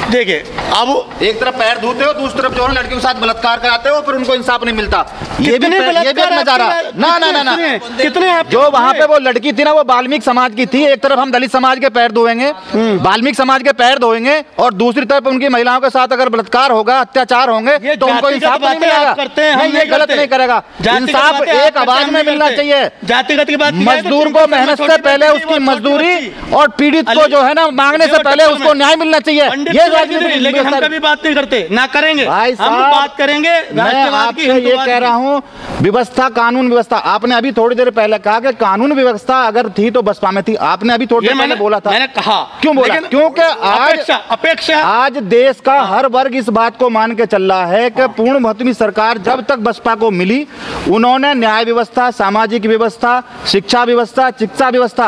देखिए, अब एक तरफ पैर धोते हो, दूसरी तरफ जो है लड़कियों के साथ बलात्कार कराते हो, फिर उनको इंसाफ नहीं मिलता। ये भी नजारा ना कितने जो वहाँ पे वो लड़की थी ना, वो वाल्मीकि समाज की थी। एक तरफ हम दलित समाज के पैर धोएंगे, वाल्मीकि समाज के पैर धोएंगे, और दूसरी तरफ उनकी महिलाओं के साथ अगर बलात्कार होगा, अत्याचार होंगे, तो उनको इंसाफ नहीं मिलेगा। ये गलत नहीं करेगा, इंसाफ एक आवाज में मिलना चाहिए। जातिगत की बात, मजदूर को मेहनत से पहले उसकी मजदूरी, और पीड़ित को जो है ना मांगने से पहले उसको न्याय मिलना चाहिए। ये लेकिन हम कभी बात नहीं करते, ना करेंगे। हम बात करेंगे मैं आपसे ये कह रहा हूँ, व्यवस्था, कानून व्यवस्था। आपने अभी थोड़ी देर पहले कहा कि कानून व्यवस्था अगर थी तो बसपा में थी। आपने अभी थोड़ी देर पहले बोला था। मैंने कहा क्यों बोला? क्योंकि अपेक्षा आज देश का हर वर्ग इस बात को मान के चल रहा है कि पूर्ण बहुमत सरकार जब तक बसपा को मिली, उन्होंने न्याय व्यवस्था, सामाजिक व्यवस्था, शिक्षा व्यवस्था, चिकित्सा व्यवस्था,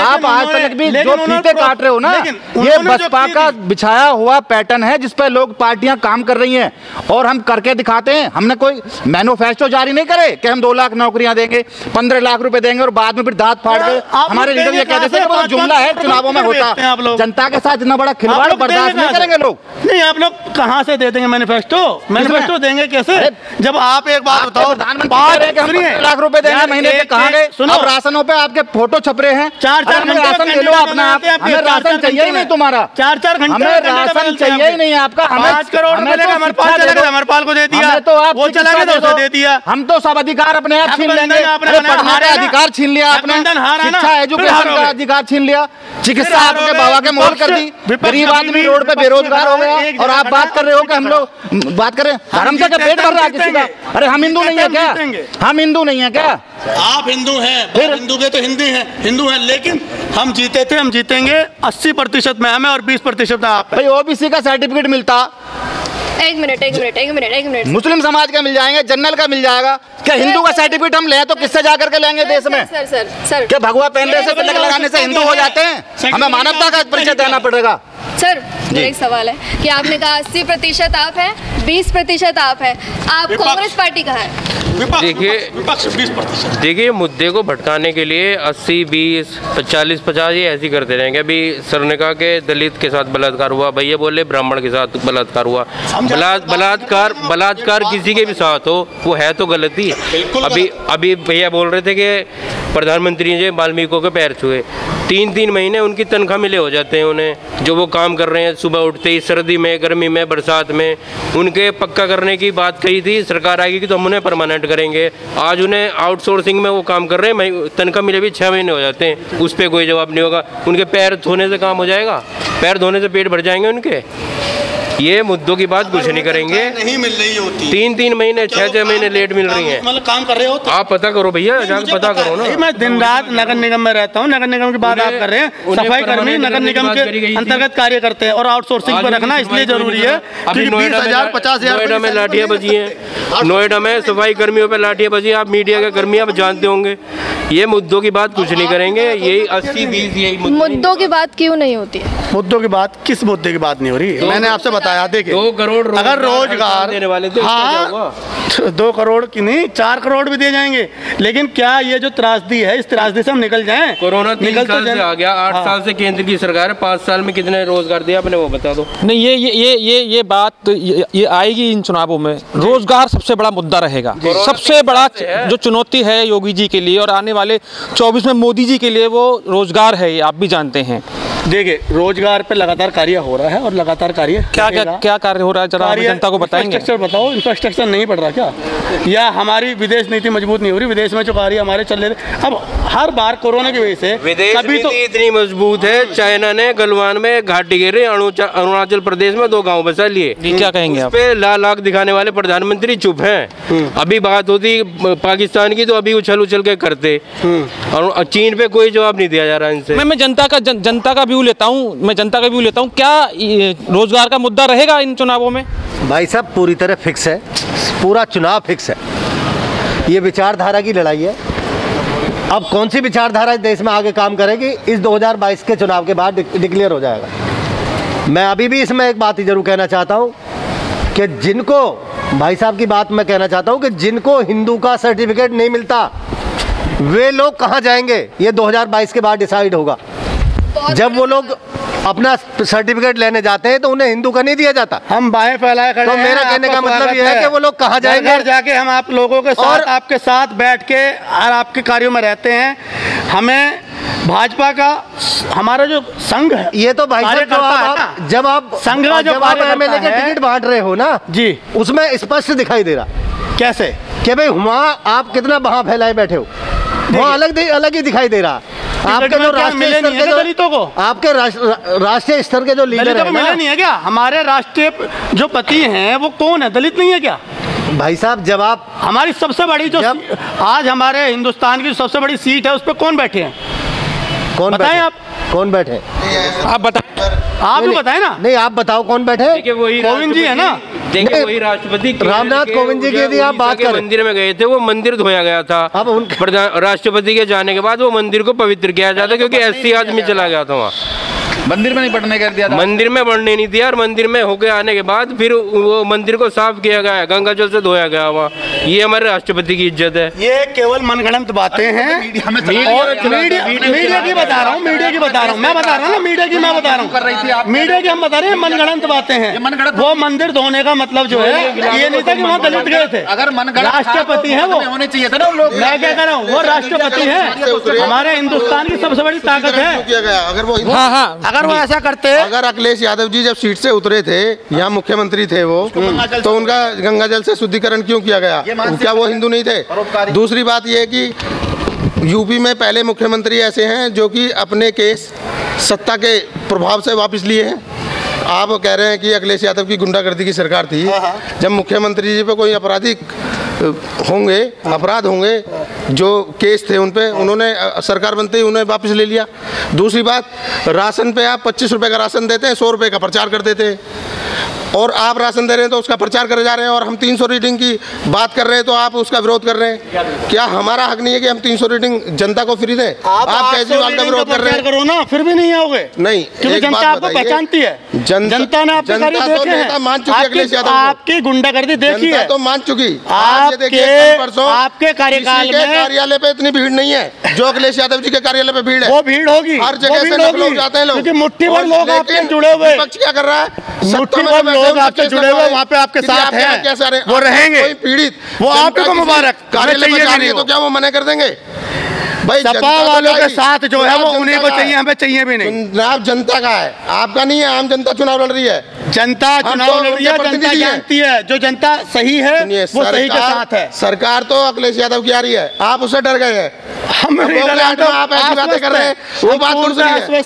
आप आज तक भी जो फीते काट रहे हो ना, ये बसपा का बिछाया हुआ पैटर्न है जिस पर लोग, पार्टियां काम कर रही हैं, और हम करके दिखाते हैं। हमने कोई मैनिफेस्टो जारी नहीं करे कि हम 2 लाख नौकरियां देंगे, 15 लाख रुपए देंगे, और बाद में फिर दांत फाड़ के हमारे लीडर ये कहते थे कि वो जुमला है, चुनावों में होता। जनता के साथ इतना बड़ा खिलवाड़ बर्दाश्त नहीं करेंगे लोग। नहीं, आप लोग कहाँ से दे देंगे मैनिफेस्टो देंगे कैसे? जब आप एक बात बताओ, 5 लाख रुपए देंगे महीने के, कहाँ गए? अब राशनों पे आपके फोटो छप रहे हैं। 4-4 घंटे राशन ले लो अपना, हमें राशन चाहिए ही नहीं तुम्हारा। 4-4 घंटे हमें राशन चाहिए ही नहीं आपका। 5 करोड़ मिलेगा, अमरपाल को दे दिया, तो आप वो चला गया, तो दे दिया। हम तो सब अधिकार अपने आप छीन लेंगे। पढ़ने का अधिकार छीन लिया आपने, शिक्षा, एजुकेशन का अधिकार छीन लिया, चिकित्सा आपके बाबा के मोल कर दी, गरीब आदमी रोड पे बेरोजगार हो गया, और आप बात कर रहे हो कि हम लोग बात करें धर्म से पेट भर रहा है किसी का। अरे हम हिंदू नहीं है क्या? हम हिंदू नहीं है क्या? आप हिंदू हैं, फिर हिंदू के तो हिंदू हैं, लेकिन हम जीते थे, हम जीतेंगे। 80% में हमें और 20% में आप। भाई ओबीसी का सर्टिफिकेट मिलता, एक मिनट, मुस्लिम समाज का मिल जाएंगे, जनरल का मिल जाएगा। क्या हिंदू का सर्टिफिकेट हम ले तो किससे जाकर के लेंगे देश में? सर, क्या भगवा पहनने से, तिलक लगाने से हिंदू हो जाते हैं? हमें मानवता का परिचय देना पड़ेगा। सर, मेरा एक सवाल है कि आपने कहा 80% आप हैं, 20% आप हैं, आप कांग्रेस पार्टी का है। देखिए मुद्दे को भटकाने के लिए 80, 20, 40, 50 ये ऐसे ही करते रहेंगे। अभी सर ने कहा कि दलित के साथ बलात्कार हुआ, भैया बोले ब्राह्मण के साथ बलात्कार हुआ। बलात्कार किसी के भी साथ हो, वो है तो गलती। अभी भैया बोल रहे थे कि प्रधानमंत्री ने वाल्मीकि के पैर छुए, 3-3 महीने उनकी तनख्वाह मिले हो जाते हैं उन्हें, जो वो काम कर रहे हैं। सुबह उठते ही सर्दी में, गर्मी में, बरसात में, उनके पक्का करने की बात कही थी, सरकार आएगी तो हम उन्हें परमानेंट करेंगे। आज उन्हें आउटसोर्सिंग में वो काम कर रहे हैं, तनख्वाह मिले भी 6 महीने हो जाते हैं, उस पर कोई जवाब नहीं होगा। उनके पैर धोने से काम हो जाएगा? पैर धोने से पेट भर जाएंगे उनके? ये मुद्दों की बात कुछ नहीं करेंगे। नहीं मिल रही होती, 3-3 महीने 6-6 महीने लेट मिल रही हैं। मतलब काम कर रहे हो तो आप पता करो भैया, जाकर पता करो ना। मैं दिन रात नगर निगम में रहता हूँ, नगर निगम की बात आप कर रहे हैं। सफाई कर्मी नगर निगम के अंतर्गत कार्य करते हैं और आउटसोर्सिंग पर रखना इसलिए जरूरी है क्योंकि 20,000 50,000 नोएडा में लाठियां बजी हैं, नोएडा में सफाई कर्मियों पर लाठियां बजी। आप मीडिया के कर्मी आप जानते होंगे। ये मुद्दों की बात कुछ नहीं करेंगे। यही 80-20 यही मुद्दों की बात क्यों नहीं होती है? मुद्दों की बात, किस मुद्दे की बात नहीं हो रही? मैंने आपसे बताया, देखिए 2 करोड़ अगर रोजगार देने वाले थे, हाँ 2 करोड़ की नहीं 4 करोड़ भी दे जाएंगे, लेकिन क्या ये जो त्रासदी है इस त्रासदी से हम निकल जाएं? कोरोना 3 साल से आ गया, 8 साल से केंद्र की सरकार है, 5 साल में कितने रोजगार दिया आपने वो बता दो। नहीं, ये बात ये आएगी इन चुनावों में। रोजगार सबसे बड़ा मुद्दा रहेगा, सबसे बड़ा जो चुनौती है योगी जी के लिए और आने वाले 24 में मोदी जी के लिए वो रोजगार है, ये आप भी जानते हैं। देखिए रोजगार पे लगातार कार्य हो रहा है और लगातार कार्य क्या कार्य हो रहा है जरा जनता को बताएंगे। इंफ्रास्ट्रक्चर बताओ, इंफ्रास्ट्रक्चर नहीं पड़ रहा क्या, या हमारी विदेश नीति मजबूत नहीं हो रही? विदेश में जो कार्य हमारे चल रहे थे, अब हर बार कोरोना की वजह से विदेश नीति इतनी मजबूत है, चाइना ने गलवान में घाटी घेरे, अरुणाचल प्रदेश में 2 गाँव बसा लिए। क्या कहेंगे आप? लाल आग दिखाने वाले प्रधानमंत्री चुप हैं। अभी बात होती पाकिस्तान की तो अभी उछल के करते, और चीन पे कोई जवाब नहीं दिया जा रहा इनसे। मैं जनता का व्यू लेता हूँ, क्या रोजगार का मुद्दा रहेगा इन चुनावों में? भाई साहब पूरी तरह फिक्स है, पूरा चुनाव फिक्स है। ये विचारधारा की लड़ाई है। अब कौन सी विचारधारा देश में आगे काम करेगी इस 2022 के चुनाव के बाद डिक्लेयर हो जाएगा। मैं अभी भी इसमें एक बात ही जरूर कहना चाहता हूँ कि जिनको, भाई साहब की बात मैं कहना चाहता हूँ कि जिनको हिंदू का सर्टिफिकेट नहीं मिलता वे लोग कहाँ जाएंगे, ये 2022 के बाद डिसाइड होगा। जब वो लोग अपना सर्टिफिकेट लेने जाते हैं तो उन्हें हिंदू का नहीं दिया जाता। हम बाहें फैलाए खड़े तो मेरा कहने का मतलब ये है कि वो लोग कहाँ जाएंगे। घर जाके हम आप लोगों के साथ, आपके साथ बैठ के और आपके कार्यों में रहते हैं। हमें भाजपा का हमारा जो संघ है, ये तो भाई साहब जब आप संघ का जो एमएलए के टिकट बांट रहे हो ना जी, उसमें स्पष्ट दिखाई दे रहा। कैसे कि भाई वहाँ आप कितना वहाँ फैलाए बैठे हो, वहाँ अलग ही दिखाई दे रहा। आपके जो राष्ट्रीय स्तर के दलितों को, आपके राष्ट्रीय स्तर के जो लीडर है, मिले नहीं है क्या? हमारे राष्ट्रीय जो पति हैं वो कौन है, दलित नहीं है क्या? भाई साहब जब आप, हमारी सबसे बड़ी जो आज हमारे हिंदुस्तान की सबसे बड़ी सीट है उस पर कौन बैठे हैं? कौन बताएं आप? कौन बैठे? आप बताएं, आप भी बताएं ना। नहीं आप बताओ कौन बैठे? कोविंद जी है ना। देखिए वही राष्ट्रपति रामनाथ कोविंद जी की यदि आप बात करें, मंदिर में गए थे, वो मंदिर धोया गया था। अब राष्ट्रपति के जाने के बाद वो मंदिर को पवित्र किया जाता क्योंकि 80 आदमी चला गया था वहाँ। मंदिर में नहीं बढ़ने कर दिया था, मंदिर में बढ़ने नहीं दिया, और मंदिर में होके आने के बाद फिर वो मंदिर को साफ किया गया, गंगा जल से धोया गया वहाँ। ये हमारे राष्ट्रपति की इज्जत है। ये केवल मनगढ़ंत बातें हैं। मीडिया की बता रहा हूँ, मीडिया की बता रहा हूँ, मैं बता रहा हूँ ना, मीडिया की मैं बता रहा हूँ, मीडिया की हम बता रहे हैं। मनगढ़ंत बातें हैं। वो मंदिर धोने का मतलब जो है ये नहीं था कि वहाँ दलित गए थे। अगर राष्ट्रपति है वो होने चाहिए था ना लोग। मैं क्या कह रहा हूँ, वो राष्ट्रपति है, हमारे हिंदुस्तान की सबसे बड़ी ताकत है। अगर वो ऐसा करते, अगर अखिलेश यादव जी जब सीट से उतरे थे, यहाँ मुख्यमंत्री थे वो, तो उनका गंगा जल से शुद्धिकरण क्यों किया गया? क्या वो हिंदू नहीं थे? दूसरी बात ये है कि यूपी में पहले मुख्यमंत्री ऐसे हैं जो कि अपने केस सत्ता के प्रभाव से वापस लिए हैं। आप कह रहे हैं कि अखिलेश यादव की गुंडागर्दी की सरकार थी। जब मुख्यमंत्री जी पे कोई अपराध होंगे जो केस थे उन पे, उन्होंने सरकार बनते ही उन्हें वापस ले लिया। दूसरी बात, राशन पे आप 25 रुपए का राशन देते हैं, 100 रुपए का प्रचार कर देते हैं, और आप राशन दे रहे हैं तो उसका प्रचार करे जा रहे हैं, और हम 300 रीडिंग की बात कर रहे हैं तो आप उसका विरोध कर रहे हैं। क्या हमारा हक नहीं है कि हम 300 रीडिंग जनता को फ्री दें? आप केजरीवाल का विरोध कर रहे हैं, करो ना, फिर भी नहीं आओगे। नहीं, क्योंकि जनता आपको पहचानती है। जनता ने आपके कार्य देखे हैं, मान चुकी अखिलेश यादव, आपकी गुंडागर्दी देखी है तो मान चुकी। आपके कार्यकाल में कार्यालय पे इतनी भीड़ नहीं है जो अखिलेश यादव जी के कार्यालय पे भीड़ है। वो भीड़ होगी, हर जगह से लोग जाते हैं, क्योंकि मुट्ठी भर लोग आपके जुड़े हुए। विपक्ष क्या कर रहा है? मुट्ठी भर लोग आपके जुड़े हुए वहाँ पे आपके साथ हैं, वो रहेंगे। कोई पीड़ित, वो आपको मुबारक कार्यालय में जा रही है तो क्या वो मना कर देंगे? भाई सपा वालों के साथ जो है वो उन्हीं को चाहिए, हमें चाहिए भी नहीं। चुनाव जनता का है, आपका नहीं है। आम जनता चुनाव लड़ रही है। जनता चुनाव लड़ रही है, जनता जानती है, जो जनता सही है वो सही के साथ है। सरकार तो अखिलेश यादव की आ रही है, आप उससे डर गए हैं। हम आप ऐसी बातें कर रहे हैं, वो बात दूसरी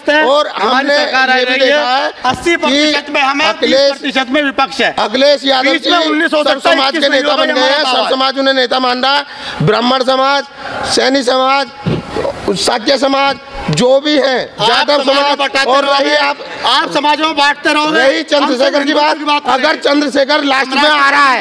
है। और हमने ये भी देखा है 80% में हमें, 20% में विपक्ष है। अखिलेश यादव जी सर्व समाज के नेता बन गए हैं, सर्व समाज उन्हें नेता मान रहा है। ब्राह्मण समाज, सैनी समाज, साक्य समाज, जो भी है, यादव समाज, और रही आप समाज में बांटते रहोगे। रही चंद्रशेखर की बात, अगर चंद्रशेखर लास्ट में आ रहा है,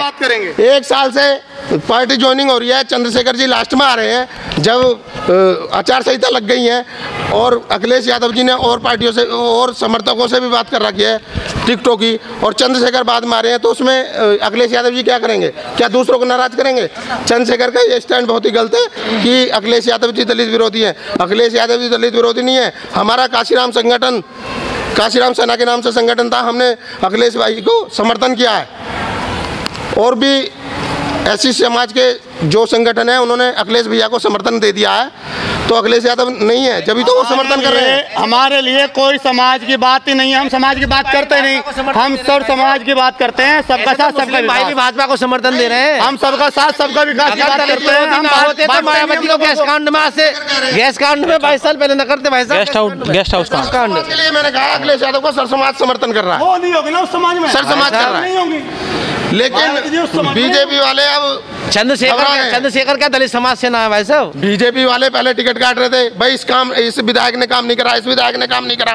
1 साल से पार्टी ज्वाइनिंग हो रही है, चंद्रशेखर जी लास्ट में आ रहे हैं, जब आचार संहिता लग गई है, और अखिलेश यादव जी ने और पार्टियों से और समर्थकों से भी बात कर रखी है टिकटों की, और चंद्रशेखर बाद में आ रहे हैं, तो उसमें अखिलेश यादव जी क्या करेंगे? क्या दूसरों को नाराज करेंगे? चंद्रशेखर का ये स्टैंड बहुत ही गलत है कि अखिलेश यादव जी दलित विरोधी हैं। अखिलेश यादव जी दलित विरोधी नहीं है। हमारा काशीराम संगठन, काशीराम सेना के नाम से संगठन था, हमने अखिलेश भाई को समर्थन किया है। और भी ऐसी समाज के जो संगठन है, उन्होंने अखिलेश भैया को समर्थन दे दिया है, तो अखिलेश यादव नहीं है, जब भी तो वो समर्थन कर रहे हैं। हमारे लिए कोई समाज की बात ही नहीं है, हम समाज की बात करते नहीं, हम सब समाज की बात करते हैं। सबका साथ सबका विकास, भी भाजपा को समर्थन दे रहे हैं। हम सबका साथ सबका विकास की बात करते हैं। हम मायावती को गैस कांड में से गैस कांड में 22 साल पहले न करते भाई साहब, गेस्ट हाउस कांड के लिए मैंने कहा अखिलेश यादव को सर समाज समर्थन कर रहा है। वो नहीं होगी ना उस समाज में, सर समाज कर रहा है। लेकिन बीजेपी वाले अब चंद्रशेखर क्या दलित समाज से ना है भाई साहब? बीजेपी वाले पहले टिकट काट रहे थे, भाई इस विधायक ने काम नहीं करा, इस विधायक ने काम नहीं करा,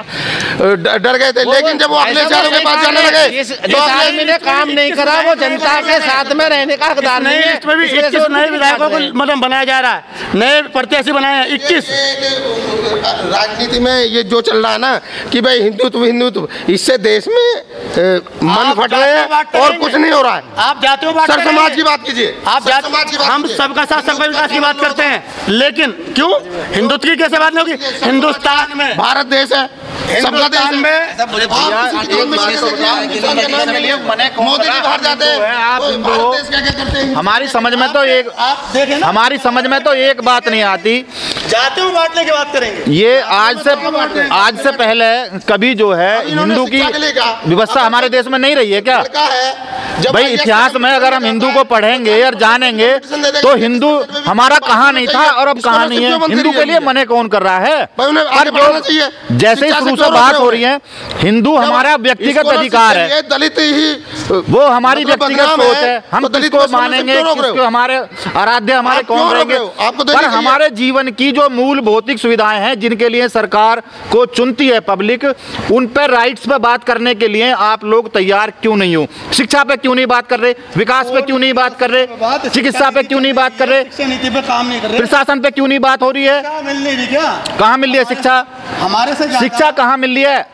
डर गए थे। लेकिन जब वो अखिलेश यादव के पास जाने लगे, तो आदमी ने काम नहीं करा, वो जनता के साथ में रहने का हकदार नहीं है। इसमें भी 21 नए विधायकों को मतलब बनाया जा रहा है, नए प्रत्याशी बनाए हैं 21। राजनीति में ये जो चल रहा है ना कि भाई हिंदुत्व हिंदुत्व, इससे देश में मन फट रहे हैं और कुछ नहीं हो रहा है। आप जाते हो सर समाज की बात कीजिए, हम सबका साथ सबका विकास की बात करते हैं, लेकिन क्यों हिंदुत्व की कैसे बात नहीं होगी? हिंदुस्तान में भारत देश है, सबका देश में। मोदी जी बाहर जाते हैं, हमारी समझ में तो एक, हमारी समझ में तो एक बात नहीं आती। जाते हो बांटने की बात करेंगे, ये आज से पहले कभी जो है हिंदू की व्यवस्था हमारे देश में नहीं रही है क्या? भाई इतिहास में अगर हम हिंदू को पढ़ेंगे और जानेंगे तो हिंदू हमारा कहाँ नहीं था और अब कहाँ नहीं है। हिंदू के लिए मने कौन कर रहा है? पर जैसे ही शुरू से बात हो रही है, हिंदू हमारा व्यक्तिगत अधिकार है, दलित ही वो हमारी व्यक्तिगत सोच है। हम किसको मानेंगे, किसको हमारे आराध्य हमारे कौन रहेंगे? पर हमारे जीवन की जो मूल भौतिक सुविधाएं हैं, जिनके लिए सरकार को चुनती है पब्लिक, उन पर राइट्स पे बात करने के लिए आप लोग तैयार क्यों नहीं हो? शिक्षा पे क्यों नहीं बात कर रहे? विकास पे क्यों नहीं बात कर रहे? चिकित्सा पे क्यों नहीं बात कर रहे? नीति पे काम नहीं कर रहे? प्रशासन पे क्यों नहीं बात हो रही है? कहाँ मिल रही है शिक्षा? हमारे से शिक्षा कहाँ मिल रही है?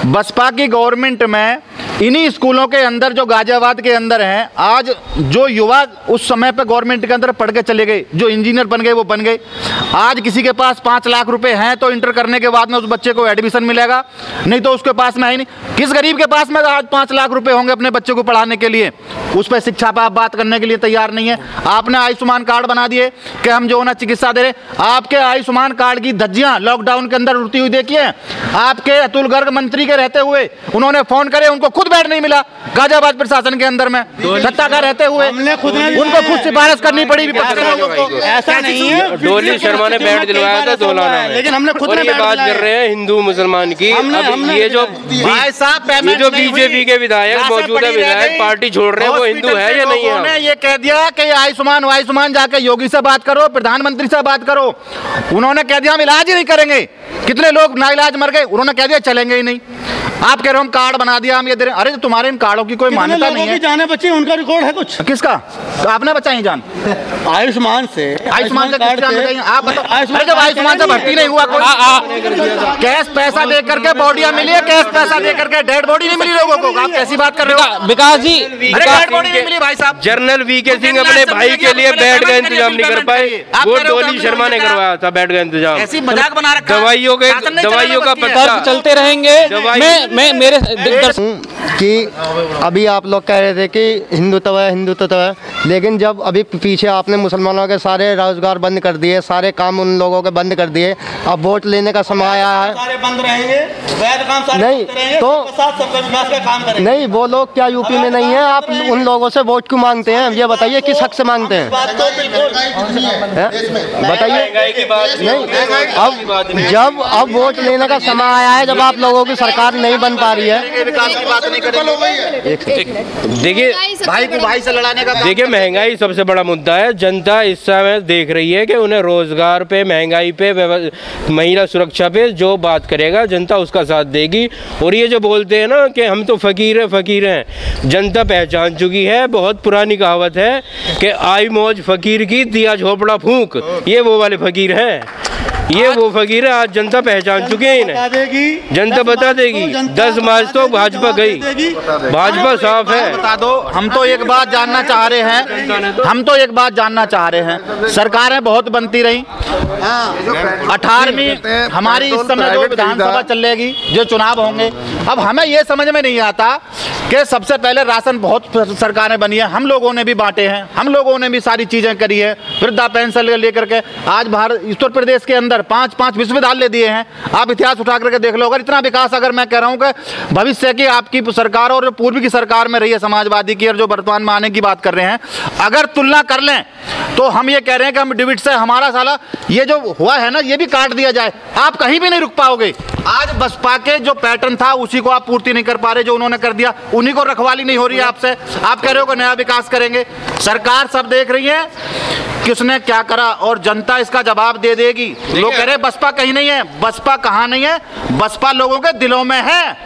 बसपा की गवर्नमेंट में इन्हीं स्कूलों के अंदर जो गाजियाबाद के अंदर हैं, आज जो युवा उस समय पे गवर्नमेंट के अंदर पढ़ के चले गए, जो इंजीनियर बन गए वो बन गए। आज किसी के पास 5 लाख रुपए हैं तो इंटर करने के बाद में उस बच्चे को एडमिशन मिलेगा, नहीं तो उसके पास में है नहीं। किस गरीब के पास में आज 5 लाख रुपए होंगे अपने बच्चे को पढ़ाने के लिए? उस पर शिक्षा पर आप बात करने के लिए तैयार नहीं है। आपने आयुष्मान कार्ड बना दिए कि हम जो है ना चिकित्सा दे रहे। आपके आयुष्मान कार्ड की धज्जियां लॉकडाउन के अंदर उड़ती हुई देखिए। आपके अतुल गर्ग मंत्री के रहते हुए उन्होंने फोन करे, उनको खुद बेड नहीं मिला गाजियाबाद प्रशासन के अंदर में, सत्ता का रहते हुए उनको खुद सिफारिश करनी पड़ी। ऐसा नहीं है, डोली शर्मा ने बेड दिलवाया था दोलाना में, लेकिन हमने खुद ये बात कर रहे हैं हिंदू मुसलमान की। ये जो बीजेपी के विधायक, मौजूदा विधायक पार्टी छोड़ रहे हैं, वो हिंदू है या नहीं है? उन्होंने ये कह दिया कि आयुष्मान जाके योगी से बात करो, प्रधानमंत्री से बात करो। उन्होंने कह दिया हम इलाज ही नहीं करेंगे। कितने लोग नाइलाज मर गए, उन्होंने कह दिया चलेंगे ही नहीं। आप कह रहे हो हम कार्ड बना दिया, हम ये दे रहे हैं। अरे तो तुम्हारे इन कार्डों की कोई मान्यता नहीं है। जाने बच्चे उनका रिकॉर्ड है कुछ? किसका? तो आपने बचाई जान आयुष्मान से आप बताओ। अरे जब आयुष्मान से भर्ती नहीं हुआ कोई, कैश पैसा दे करके बॉडियां मिली है, कैश पैसा दे करके डेड बॉडी नहीं मिली लोगों को। आप कैसी बात कर रहे हो? विकास जी, डेड बॉडी नहीं मिली भाई साहब। जनरल वीके सिंह अपने भाई के लिए बेड का इंतजाम नहीं कर पाए, वो डोली शर्मा ने करवाया था बेड का इंतजाम। ऐसी मजाक बना रखा है। दवाइयों का पता चलते रहेंगे। मैं मेरे कि अभी आप लोग कह रहे थे कि हिंदुत्व है, लेकिन जब अभी पीछे आपने मुसलमानों के सारे रोजगार बंद कर दिए, सारे काम उन लोगों के बंद कर दिए, अब वोट लेने का समय आया है। सारे बंद रहेंगे, वैध काम सारे नहीं तो काम करेंगे। नहीं, वो लोग क्या यूपी में नहीं है? आप उन लोगों से वोट क्यों मांगते हैं? ये बताइए, किस हक से मांगते हैं? बताइए। नहीं, अब वोट लेने का समय आया है, जब आप लोगों की सरकार नहीं बन पा रही है। विकास की बात नहीं करेंगे। देखिए भाई को भाई से लड़ाने का, देखिए महंगाई सबसे बड़ा मुद्दा है। जनता इस समय देख रही है कि उन्हें रोजगार पे, महंगाई पे, महिला सुरक्षा पे जो बात करेगा जनता उसका साथ देगी। और ये जो बोलते हैं ना कि हम तो फकीर हैं, जनता पहचान चुकी है। बहुत पुरानी कहावत है कि आई मौज फकीर की, दिया झोपड़ा फूंक। ये वो वाले फकीर हैं, ये वो फकीर है। आज जनता पहचान चुके हैं इन्हें, जनता बता देगी। 10 मार्च तो भाजपा गई, भाजपा साफ है। बता दो, हम तो एक बात जानना चाह रहे हैं, सरकारें बहुत बनती रही, 18वीं हमारी इस समय जो विधानसभा चलेगी, जो चुनाव होंगे, अब हमें ये समझ में नहीं आता कि सबसे पहले राशन बहुत सरकारें बनी है, हम लोगों ने भी बांटे हैं, हम लोगों ने भी सारी चीजें करी है, वृद्धा पेंशन लेकर के आज भारत उत्तर प्रदेश के अंदर 5 विश्वविद्यालय दिए हैं। आप इतिहास उठा करके देख लो। अगर इतना विकास, अगर मैं कह रहा हूं कि भविष्य की आपकी सरकार और पूर्व की सरकार में रही है समाजवादी की, और जो वर्तमान में आने की बात कर रहे हैं, अगर तुलना कर लें तो हम ये कह रहे हैं कि हम डिविड से हमारा साला ये जो हुआ है ना, ये भी काट दिया जाए, आप कहीं भी नहीं रुक पाओगे। आज बसपा के जो पैटर्न था उसी को आप पूर्ति नहीं कर पा रहे, जो उन्होंने कर दिया उन्हीं को रखवाली नहीं हो रही है आपसे। आप कह रहे हो कि नया विकास करेंगे, सरकार सब देख रही है कि उसने क्या करा और जनता इसका जवाब दे देगी। लोग कह रहे हैं बसपा कहीं नहीं है, बसपा कहाँ नहीं है? बसपा लोगों के दिलों में है,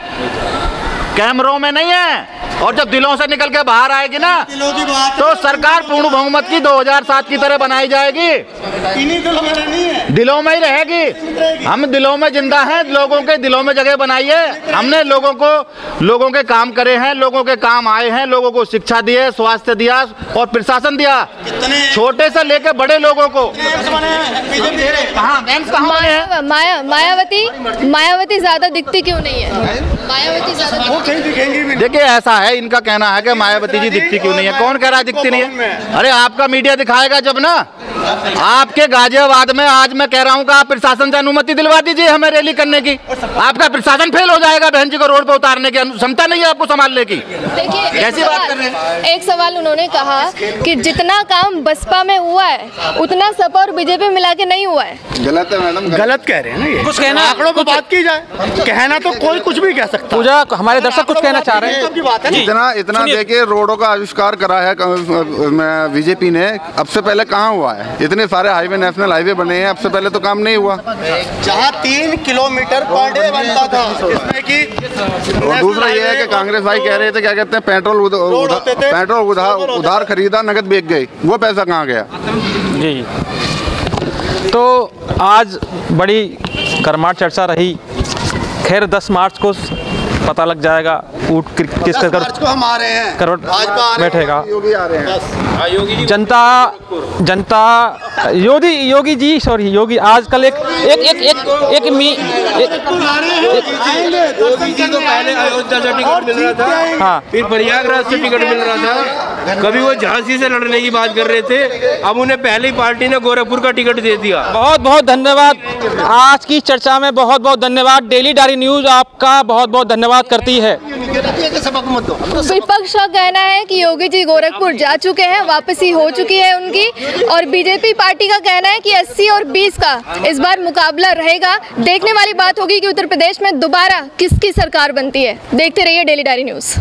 कैमरों में नहीं है। और जब दिलों से निकल के बाहर आएगी ना, तो सरकार पूर्ण बहुमत की 2007 की तरह बनाई जाएगी। दिलों में ही रहेगी। हम दिलों में जिंदा हैं, लोगों के दिलों में जगह बनाई है। हमने लोगों के काम करे हैं, लोगों के काम आए हैं, लोगों को शिक्षा दी है, स्वास्थ्य दिया और प्रशासन दिया, छोटे से लेकर बड़े लोगों को। मायावती ज्यादा दिखती क्यों नहीं है? मायावती ज्यादा देखिए, ऐसा है, इनका कहना है कि मायावती जी दिखती क्यों नहीं है। कौन कह रहा है दिखती नहीं है? अरे आपका मीडिया दिखाएगा जब ना। आपके गाजियाबाद में आज मैं कह रहा हूँ कि आप प्रशासन से अनुमति दिलवा दीजिए हमें रैली करने की। आपका प्रशासन फेल हो जाएगा, बहन जी को रोड पर उतारने की क्षमता नहीं है आपको संभालने की। देखिए, कैसी बात कर रहे हैं? एक सवाल उन्होंने कहा कि जितना काम बसपा में हुआ है उतना सपा और बीजेपी मिला के नहीं हुआ है। गलत है मैडम, गलत कह रहे हैं ना। ये कुछ कहना, आंकड़ों पर बात की जाए, कहना तो कोई कुछ भी कह सकता है। पूजा, हमारे दर्शक कुछ कहना चाह रहे हैं। इतना देखिए, रोडों का आविष्कार करा है बीजेपी ने, अब से पहले कहाँ हुआ है? इतने सारे हाईवे, नेशनल हाईवे बने हैं, अब से पहले तो काम नहीं हुआ। जहाँ 3 किलोमीटर पर डे बनता था, जिसमें कि और दूसरा ये है कि कांग्रेस भाई कह रहे थे, क्या कहते हैं, पेट्रोल उधार खरीदा, नगद बेच गई, वो पैसा कहाँ गया? जी, तो आज बड़ी कर्मठ चर्चा रही। खैर 10 मार्च को पता लग जाएगा ऊट किस कर हम आ रहे हैं, करवट बैठेगा। जनता योगी जी, सॉरी योगी, आजकल एक योगी जी को पहले अयोध्या से टिकट मिल रहा था, हाँ, फिर प्रयागराज से टिकट मिल रहा था, कभी वो झांसी से लड़ने की बात कर रहे थे, अब उन्हें पहले ही पार्टी ने गोरखपुर का टिकट दे दिया। बहुत बहुत धन्यवाद। आज की चर्चा में बहुत बहुत धन्यवाद। डेली डायरी न्यूज आपका बहुत बहुत धन्यवाद करती है। विपक्ष का कहना है कि योगी जी गोरखपुर जा चुके हैं, वापसी हो चुकी है उनकी, और बीजेपी पार्टी का कहना है कि 80 और 20 का इस बार मुकाबला रहेगा। देखने वाली बात होगी कि उत्तर प्रदेश में दोबारा किसकी सरकार बनती है। देखते रहिए डेली डायरी न्यूज।